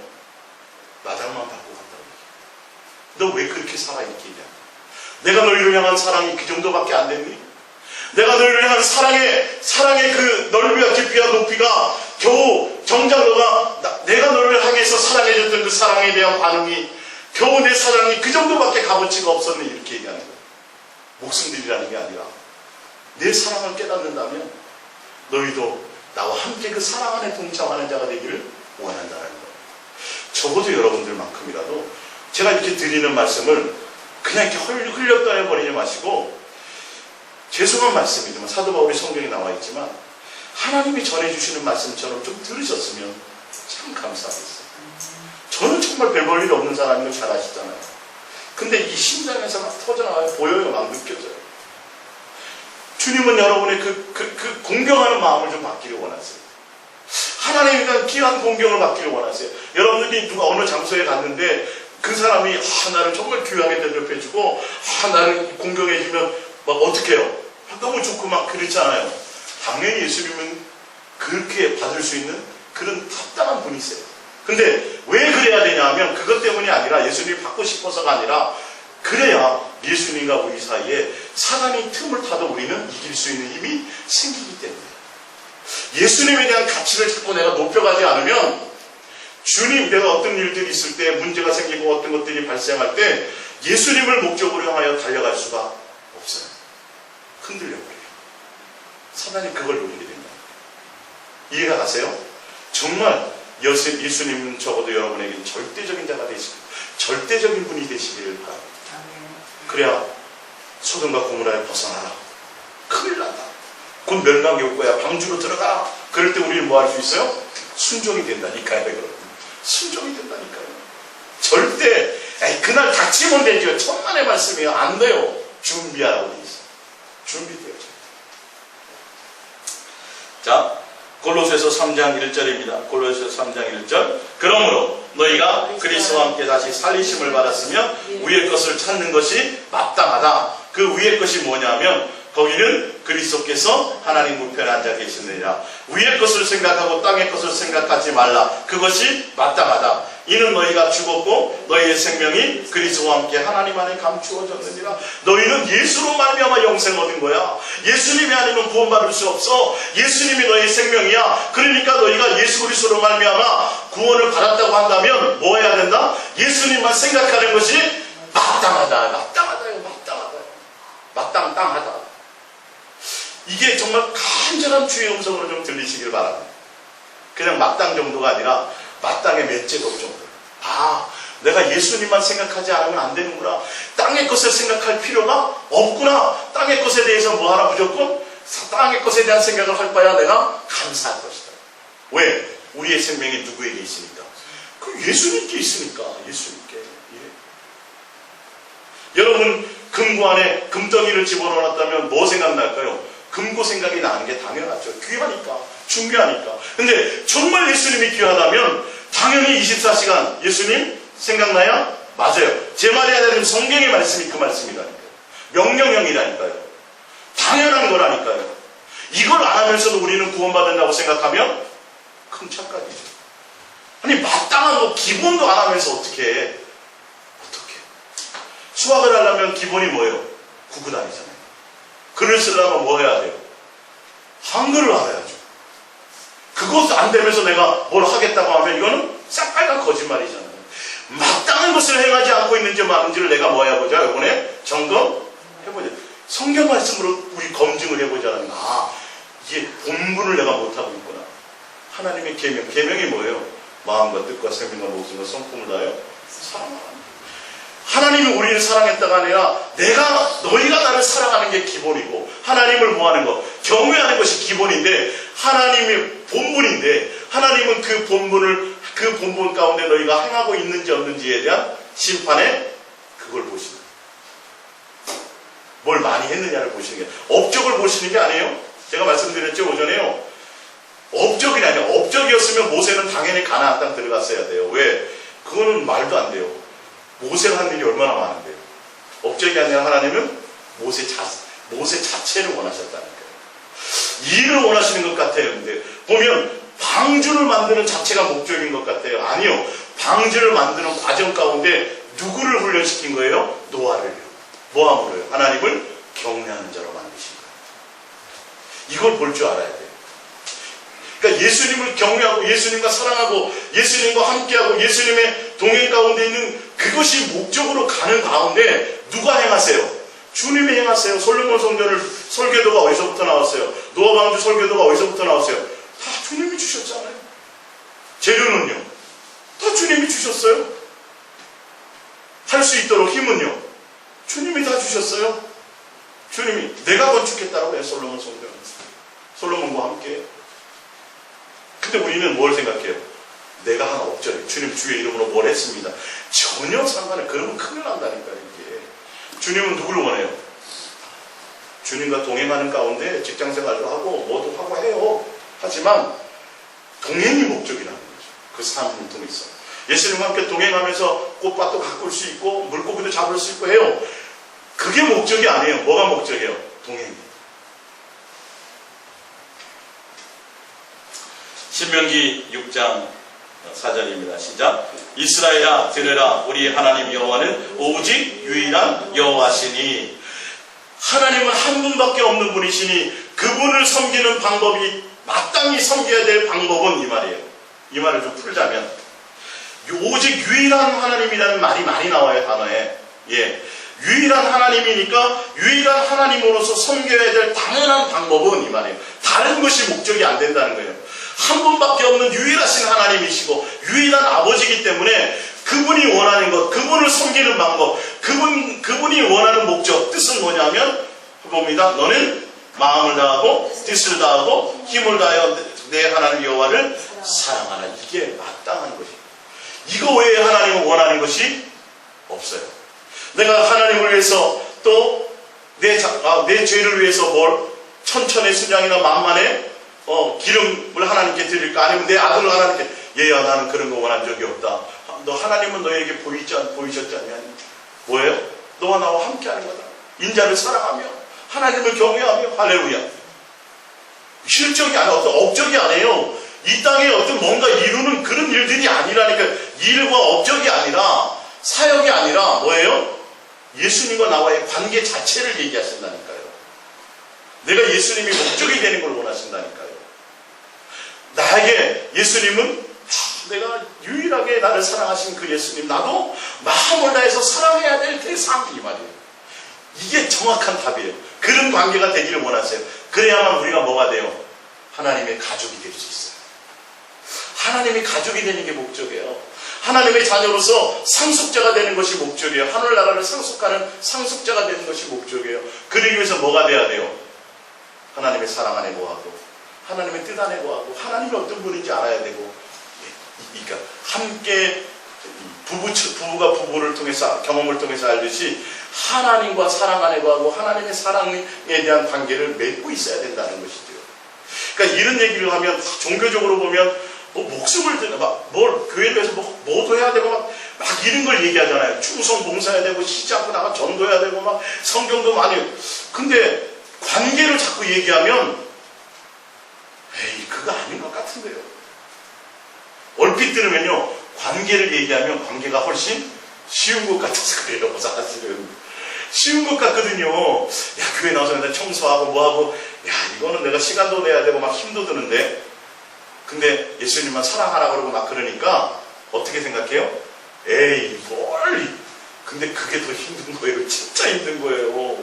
마당만 받고 간다고 얘기해요. 너 왜 그렇게 살아? 이렇게 얘기하냐. 내가 너희를 향한 사랑이 그 정도밖에 안 됐니? 내가 너희를 향한 사랑의 그 넓이와 깊이와 높이가 겨우 정작 내가 너를 향해서 사랑해줬던 그 사랑에 대한 반응이 겨우 내 사랑이 그 정도밖에 값어치가 없었네, 이렇게 얘기하는 거예요. 목숨들이라는 게 아니라 내 사랑을 깨닫는다면 너희도 나와 함께 그 사랑 안에 동참하는 자가 되기를 원한다는 거예요. 적어도 여러분들만큼이라도 제가 이렇게 드리는 말씀을 그냥 이렇게 흘렸다 해버리지 마시고, 죄송한 말씀이지만 사도 바울이 성경에 나와 있지만 하나님이 전해주시는 말씀처럼 좀 들으셨으면 참 감사하겠어요. 저는 정말 별 볼 일 없는 사람인 걸 잘 아시잖아요. 근데 이 심장에서 막 터져나와요. 보여요. 막 느껴져요. 주님은 여러분의 그 공경하는 마음을 좀 받기를 원하세요. 하나님에 대한 귀한 공경을 받기를 원하세요. 여러분들이 누가 어느 장소에 갔는데 그 사람이 나를 정말 귀하게 대접해주고 나를 공경해주면 막 어떻게 해요? 너무 좋고 막 그렇잖아요. 당연히 예수님은 그렇게 받을 수 있는 그런 합당한 분이세요. 근데 왜 그래야 되냐 하면 그것 때문이 아니라 예수님이 받고 싶어서가 아니라, 그래야 예수님과 우리 사이에 사단이 틈을 타도 우리는 이길 수 있는 힘이 생기기 때문에, 예수님에 대한 가치를 자꾸 내가 높여가지 않으면 주님, 내가 어떤 일들이 있을 때 문제가 생기고 어떤 것들이 발생할 때 예수님을 목적으로 향하여 달려갈 수가 없어요. 흔들려버려요. 사단이 그걸 노리게 됩니다. 이해가 가세요? 정말 예수님은 적어도 여러분에게 절대적인 자가 되시고 절대적인 분이 되시기를 바랍니다. 그래야 소돔과 고모라에 벗어나라. 큰일 난다. 곧 멸망이 올 거야. 방주로 들어가라. 그럴 때 우리는 뭐 할 수 있어요? 순종이 된다니까요. 여러분. 순종이 된다니까요. 절대 그날 닥치면 되죠. 천만의 말씀이에요. 안 돼요. 준비하라고 돼 있어요. 준비되어져. 자, 골로새서 3장 1절입니다. 골로새서 3장 1절. 그러므로 너희가 그리스도와 함께 다시 살리심을 받았으며 위의 것을 찾는 것이 마땅하다. 그 위의 것이 뭐냐면 거기는 그리스도께서 하나님 우편에 앉아 계시느니라. 위의 것을 생각하고 땅의 것을 생각하지 말라. 그것이 마땅하다. 이는 너희가 죽었고 너희의 생명이 그리스도와 함께 하나님 안에 감추어졌느니라. 너희는 예수로 말미암아 영생 얻은 거야. 예수님이 아니면 구원받을 수 없어. 예수님이 너희의 생명이야. 그러니까 너희가 예수 그리스도로 말미암아 구원을 받았다고 한다면 뭐 해야 된다? 예수님만 생각하는 것이 마땅하다. 마땅하다요. 마땅하다. 마땅땅하다. 이게 정말 간절한 주의 음성으로 좀 들리시길 바랍니다. 그냥 마땅 정도가 아니라 마땅의 몇 제곱 정도. 내가 예수님만 생각하지 않으면 안 되는구나. 땅의 것을 생각할 필요가 없구나. 땅의 것에 대해서 뭐 하라? 무조건 땅의 것에 대한 생각을 할 바야 내가 감사할 것이다. 왜? 우리의 생명이 누구에게 있으니까? 그 예수님께 있으니까. 예수님께. 예. 여러분, 금고 안에 금덩이를 집어넣었다면 뭐 생각날까요? 금고 생각이 나는 게 당연하죠. 귀하니까, 중요하니까. 근데 정말 예수님이 귀하다면 당연히 24시간 예수님 생각나야? 맞아요. 제 말이 아니라 성경의 말씀이 그 말씀이라니까요. 명령형이라니까요. 당연한 거라니까요. 이걸 안 하면서도 우리는 구원받는다고 생각하면 큰 착각이죠. 아니, 마땅한 거 기본도 안 하면서 어떻게 해? 어떻게? 수학을 하려면 기본이 뭐예요? 구구단이잖아요. 글을 쓰려면 뭐 해야 돼요? 한글을 알아야죠. 그것도 안 되면서 내가 뭘 하겠다고 하면 이거는 싹빨간 거짓말이잖아요. 마땅한 것을 행하지 않고 있는지 마는지를 내가 뭐 해보자? 이번에 점검해보자. 성경 말씀으로 우리 검증을 해보자는 이게 본분을 내가 못하고 있구나. 하나님의 계명. 계명이 뭐예요? 마음과 뜻과 생명과 목숨과 성품을 다하여 사랑하라. 하나님이 우리를 사랑했다가 아니라 너희가 나를 사랑하는 게 기본이고 하나님을 뭐하는 거? 경외하는 것이 기본인데 하나님의 본분인데 하나님은 그 본분 가운데 너희가 행하고 있는지 없는지에 대한 심판에 그걸 보시는 거예요. 뭘 많이 했느냐를 보시는 게 업적을 보시는 게 아니에요. 제가 말씀드렸죠 오전에요. 업적이라뇨. 업적이었으면 모세는 당연히 가나안 땅 들어갔어야 돼요. 왜? 그거는 말도 안 돼요. 모세가 한 일이 얼마나 많은데요. 업적이 아니라 하나님은 모세 자체를 원하셨다니까요. 일을 원하시는 것 같아요. 근데 보면 방주를 만드는 자체가 목적인 것 같아요. 아니요. 방주를 만드는 과정 가운데 누구를 훈련시킨 거예요? 노아를요. 뭐함으로요? 하나님을 경외하는 자로 만드신 거예요. 이걸 볼 줄 알아야 돼요. 그러니까 예수님을 경외하고 예수님과 사랑하고 예수님과 함께하고 예수님의 동행 가운데 있는 그것이 목적으로 가는 가운데 누가 행하세요? 주님이 행하세요. 솔로몬 성전을 설계도가 어디서부터 나왔어요? 노아 방주 설계도가 어디서부터 나왔어요? 다 주님이 주셨잖아요. 재료는요? 다 주님이 주셨어요. 할 수 있도록 힘은요? 주님이 다 주셨어요. 주님이 내가 건축했다라고 해요. 솔로몬 성전. 솔로몬과 함께. 근데 우리는 뭘 생각해요? 내가 하나 없잖아요. 주님 주의 이름으로 뭘 했습니다. 전혀 상관없어요. 그러면 큰일 난다니까요. 이게. 주님은 누구를 원해요? 주님과 동행하는 가운데 직장생활도 하고 뭐도 하고 해요. 하지만 동행이 목적이라는 거죠. 그 삶을 통해서. 예수님과 함께 동행하면서 꽃밭도 가꿀 수 있고 물고기도 잡을 수 있고 해요. 그게 목적이 아니에요. 뭐가 목적이에요? 동행이. 신명기 6장 4절입니다. 시작. 이스라엘아 들으라. 우리 하나님 여호와는 오직 유일한 여호와시니 하나님은 한 분밖에 없는 분이시니 그분을 섬기는 방법이 마땅히 섬겨야 될 방법은 이 말이에요. 이 말을 좀 풀자면 오직 유일한 하나님이라는 말이 많이 나와요. 단어에. 유일한 하나님이니까 유일한 하나님으로서 섬겨야 될 당연한 방법은 이 말이에요. 다른 것이 목적이 안 된다는 거예요. 한 분밖에 없는 유일하신 하나님이시고 유일한 아버지이기 때문에 그분이 원하는 것, 그분을 섬기는 방법, 그분이 원하는 목적, 뜻은 뭐냐면 봅니다. 너는 마음을 다하고 뜻을 다하고 힘을 다하여 내 하나님 여호와를 사랑하라. 이게 마땅한 것이에요. 이거 외에 하나님은 원하는 것이 없어요. 내가 하나님을 위해서 또 내 죄를 위해서 천천의 순양이나 만만의 기름을 하나님께 드릴까? 아니면 내 아들을 하나님께 얘야 나는 그런 거 원한 적이 없다. 너 하나님은 너에게 보이셨지 않냐? 뭐예요? 너와 나와 함께 하는 거다. 인자를 사랑하며 하나님을 경외하며 할렐루야. 실적이 아니라 어떤 업적이 아니에요. 이 땅에 어떤 뭔가 이루는 그런 일들이 아니라니까. 일과 업적이 아니라 사역이 아니라 뭐예요? 예수님과 나와의 관계 자체를 얘기하신다니까요. 내가 예수님이 목적이 되는 걸 원하신다니까요. 나에게 예수님은 내가 유일하게 나를 사랑하신 그 예수님, 나도 마음을 다해서 사랑해야 될 대상, 이 말이에요. 이게 정확한 답이에요. 그런 관계가 되기를 원하세요. 그래야만 우리가 뭐가 돼요? 하나님의 가족이 될 수 있어요. 하나님의 가족이 되는 게 목적이에요. 하나님의 자녀로서 상속자가 되는 것이 목적이에요. 하늘나라를 상속하는 상속자가 되는 것이 목적이에요. 그러기 위해서 뭐가 돼야 돼요? 하나님의 사랑 안에 거하고 하나님의 뜻 안에 거하고 하나님이 어떤 분인지 알아야 되고, 그러니까 함께 부부가 부부를 통해서 경험을 통해서 알듯이 하나님과 사랑 안에 거하고 하나님의 사랑에 대한 관계를 맺고 있어야 된다는 것이죠. 그러니까 이런 얘기를 하면 종교적으로 보면 목숨을 드는 교회를 위해서 뭐도 해야 되고 막 이런 걸 얘기하잖아요. 충성 봉사해야 되고 쉬지 않고 나가 전도해야 되고 막 성경도 많이. 근데 관계를 자꾸 얘기하면 그거 아닌 것 같은데요. 얼핏 들으면요, 관계를 얘기하면 관계가 훨씬 쉬운 것 같아서 그래요. 사실은 쉬운 것 같거든요. 교회 나와서 내가 청소하고 뭐하고 이거는 내가 시간도 내야 되고 막 힘도 드는데, 근데 예수님만 사랑하라 그러고 막 그러니까 어떻게 생각해요? 근데 그게 더 힘든 거예요. 진짜 힘든 거예요.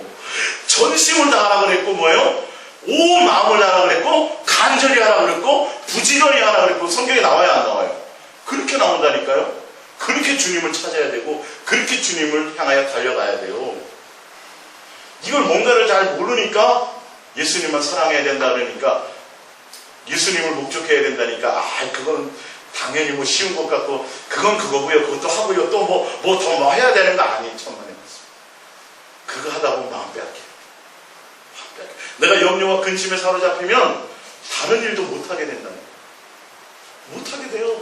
전심을 다하라 그랬고 뭐예요? 온 마음을 다하라 그랬고 간절히 하라 그랬고 부지런히 하라 그랬고. 성경에 나와요, 안 나와요? 그렇게 나온다니까요. 그렇게 주님을 찾아야 되고 그렇게 주님을 향하여 달려가야 돼요. 이걸 뭔가를 잘 모르니까 예수님만 사랑해야 된다 그러니까, 예수님을 목적해야 된다니까 그건 당연히 쉬운 것 같고 그건 그거고요. 그것도 하고요. 또 더 해야 되는 거 아니에요. 천만에 말씀. 그거 하다 보면 마음 빼앗겨요. 내가 염려와 근심에 사로잡히면 다른 일도 못하게 된다는 거예요. 못하게 돼요.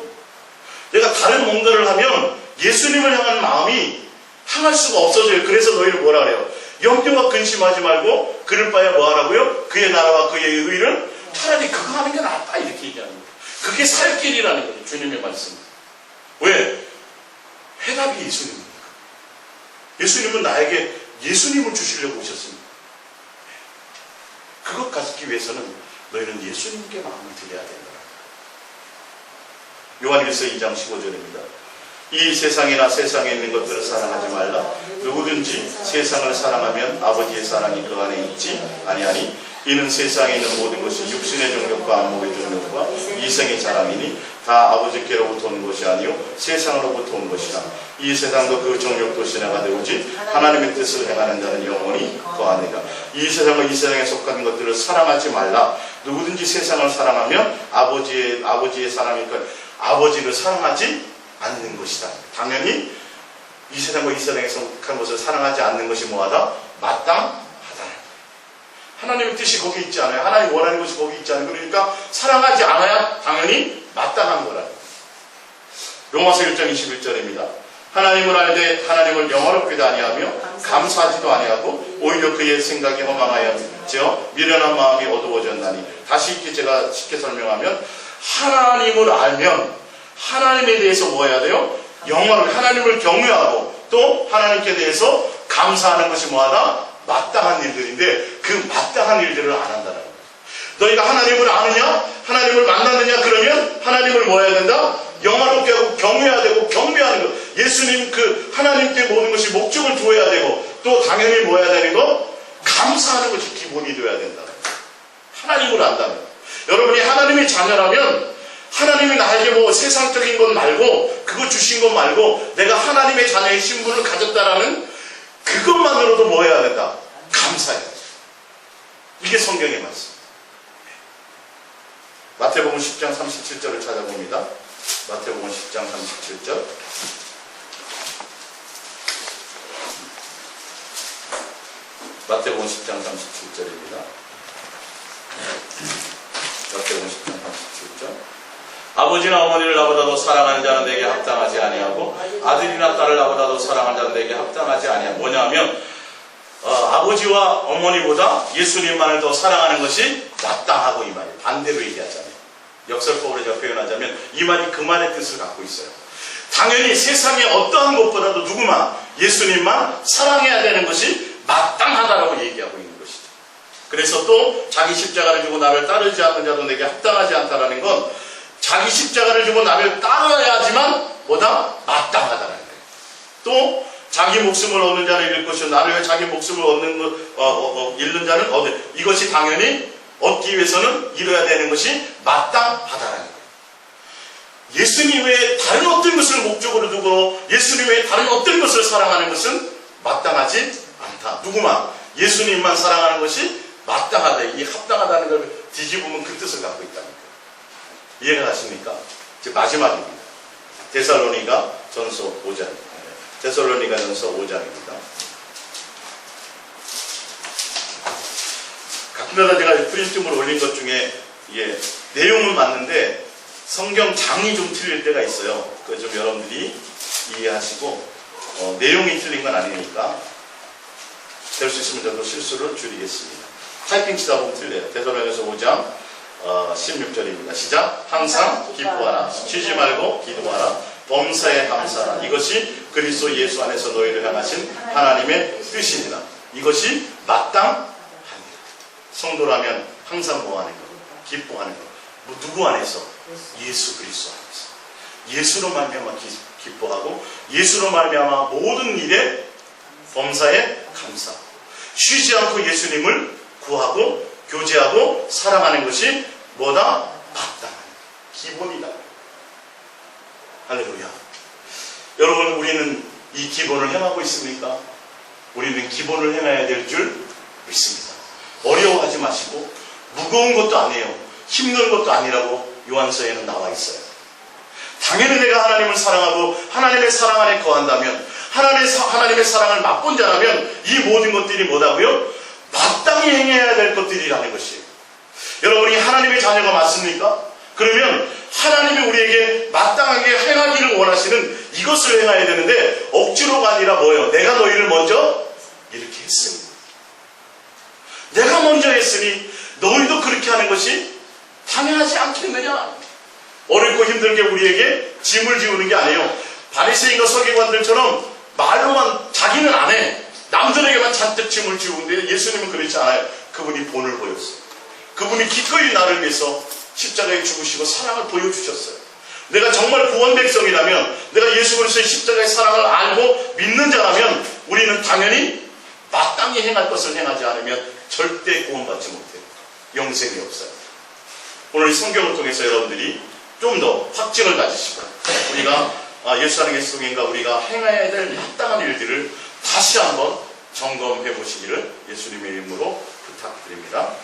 내가 다른 뭔가를 하면 예수님을 향한 마음이 향할 수가 없어져요. 그래서 너희를 뭐라 그래요? 염려와 근심하지 말고 그럴 바에 뭐 하라고요? 그의 나라와 그의 의를 차라리 그거 하는 게 낫다, 이렇게 얘기하는 거예요. 그게 살 길이라는 거예요. 주님의 말씀. 왜? 해답이 예수님입니까? 예수님은 나에게 예수님을 주시려고 오셨습니다. 그것 갖기 위해서는 너희는 예수님께 마음을 드려야 된다. 요한일서 2장 15절입니다. 이 세상이나 세상에 있는 것들을 사랑하지 말라. 누구든지 세상을 사랑하면 아버지의 사랑이 그 안에 있지 아니하니 이는 세상에 있는 모든 것이 육신의 정욕과 안목의 정욕과 이생의 자랑이니 다 아버지께로부터 온 것이 아니요 세상으로부터 온 것이라. 이 세상도 그 정욕도 지나가되 오직 하나님의 뜻을 행하는 자는 영원히 거하니라. 이 세상과 이 세상에 속한 것들을 사랑하지 말라. 누구든지 세상을 사랑하면 아버지의 사랑이니까 아버지를 사랑하지 않는 것이다. 당연히 이 세상과 이 세상에 속한 것을 사랑하지 않는 것이 뭐하다? 마땅하다. 하나님의 뜻이 거기 있지 않아요. 하나님 원하는 것이 거기 있지 않아요. 그러니까 사랑하지 않아야 당연히 마땅한 거라는 거예요. 로마서 1장 21절입니다. 하나님을 알되 하나님을 영화롭게도 아니하며 감사하지도 아니하고 오히려 그의 생각이 허망하였죠. 미련한 마음이 어두워졌나니. 다시 이렇게 제가 쉽게 설명하면 하나님을 알면 하나님에 대해서 뭐 해야 돼요? 영화를 하나님을 경외하고 또 하나님께 대해서 감사하는 것이 뭐하다? 마땅한 일들인데 그 마땅한 일들을 안 한다는 거예요. 너희가 하나님을 아느냐? 하나님을 만났느냐? 그러면 하나님을 뭐 해야 된다? 영화롭게 하고 경외해야 되고 경배하는 것. 예수님 그 하나님께 모든 것이 목적을 두어야 되고 또 당연히 뭐 해야 되는 거? 감사하는 것이 기본이 되어야 된다. 하나님을 안다면. 여러분이 하나님의 자녀라면 하나님이 나에게 뭐 세상적인 것 말고 그거 주신 것 말고 내가 하나님의 자녀의 신분을 가졌다라는 그것만으로도 뭐 해야 된다? 감사해야 된다. 이게 성경의 말씀. 마태복음 10장 37절을 찾아봅니다. 마태복음 10장 37절. 마태복음 10장 37절입니다. 마태복음 10장 37절. 아버지나 어머니를 나보다도 사랑하는 자는 내게 합당하지 아니하고 아들이나 딸을 나보다도 사랑하는 자는 내게 합당하지 아니하고. 뭐냐면 아버지와 어머니보다 예수님만을 더 사랑하는 것이 마땅하고 이 말이에요. 반대로 얘기하자면 역설법으로 제가 표현하자면 이 말이 그 말의 뜻을 갖고 있어요. 당연히 세상의 어떠한 것보다도 누구만 예수님만 사랑해야 되는 것이 마땅하다라고 얘기하고 있는 것이죠. 그래서 또 자기 십자가를 주고 나를 따르지 않는 자도 내게 합당하지 않다라는 건 자기 십자가를 주고 나를 따라야지만 뭐다? 마땅하다는 거예요. 또 자기 목숨을 얻는 자는 잃을 것이요 나를 위해 자기 목숨을 잃는 자는 얻을. 이것이 당연히 얻기 위해서는 이뤄야 되는 것이 마땅하다는 거예요. 예수님 외에 다른 어떤 것을 목적으로 두고 예수님 외에 다른 어떤 것을 사랑하는 것은 마땅하지 않다. 누구만 예수님만 사랑하는 것이 마땅하다. 이 합당하다는 걸 뒤집으면 그 뜻을 갖고 있다는 거예요. 이해가 가십니까? 이제 마지막입니다. 데살로니가 전서 5장입니다. 데살로니가 전서 5장입니다. 가끔가다 제가 프린트물 올린 것 중에 내용은 맞는데 성경 장이 좀 틀릴 때가 있어요. 그거 좀 여러분들이 이해하시고 내용이 틀린 건 아니니까 될 수 있으면 저도 실수를 줄이겠습니다. 타이핑 치다 보면 틀려요. 데살로니가서 5장 16절입니다. 시작. 항상 기뻐하라. 쉬지 말고 기도하라. 범사에 감사하라. 이것이 그리스도 예수 안에서 너희를 향하신 하나님의 뜻입니다. 이것이 마땅합니다. 성도라면 항상 뭐 하는 거? 기뻐하는 거. 뭐 누구 안에서? 예수 그리스도 안에서. 예수로 말미암아 기뻐하고 예수로 말미암아 모든 일에 범사에 감사하고 쉬지 않고 예수님을 구하고 교제하고 사랑하는 것이 뭐다? 마땅한 기본이다. 할렐루야. 여러분, 우리는 이 기본을 행하고 있습니까? 우리는 기본을 행해야 될 줄 믿습니다. 어려워하지 마시고 무거운 것도 아니에요. 힘든 것도 아니라고 요한서에는 나와 있어요. 당연히 내가 하나님을 사랑하고 하나님의 사랑 안에 거한다면 하나님의 사랑을 맛본 자라면 이 모든 것들이 뭐다고요? 마땅히 행해야 될 것들이라는 것이에요. 여러분이 하나님의 자녀가 맞습니까? 그러면 하나님이 우리에게 마땅하게 행하기를 원하시는 이것을 행해야 되는데 억지로가 아니라 뭐예요? 내가 너희를 먼저 이렇게 했습니다. 내가 먼저 했으니 너희도 그렇게 하는 것이 당연하지 않겠느냐? 어렵고 힘들게 우리에게 짐을 지우는 게 아니에요. 바리새인과 서기관들처럼 말로만 자기는 안 해. 남들에게만 잔뜩 짐을 지우는데 예수님은 그렇지 않아요. 그분이 본을 보였어요. 그분이 기꺼이 나를 위해서 십자가에 죽으시고 사랑을 보여주셨어요. 내가 정말 구원 백성이라면, 내가 예수 그리스도의 십자가의 사랑을 알고 믿는 자라면 우리는 당연히 마땅히 행할 것을 행하지 않으면 절대 구원받지 못해요. 영생이 없어요. 오늘 이 성경을 통해서 여러분들이 좀 더 확증을 가지시고 우리가 예수 사랑의 성행과 우리가 행해야 될 마땅한 일들을 다시 한번 점검해 보시기를 예수님의 이름으로 부탁드립니다.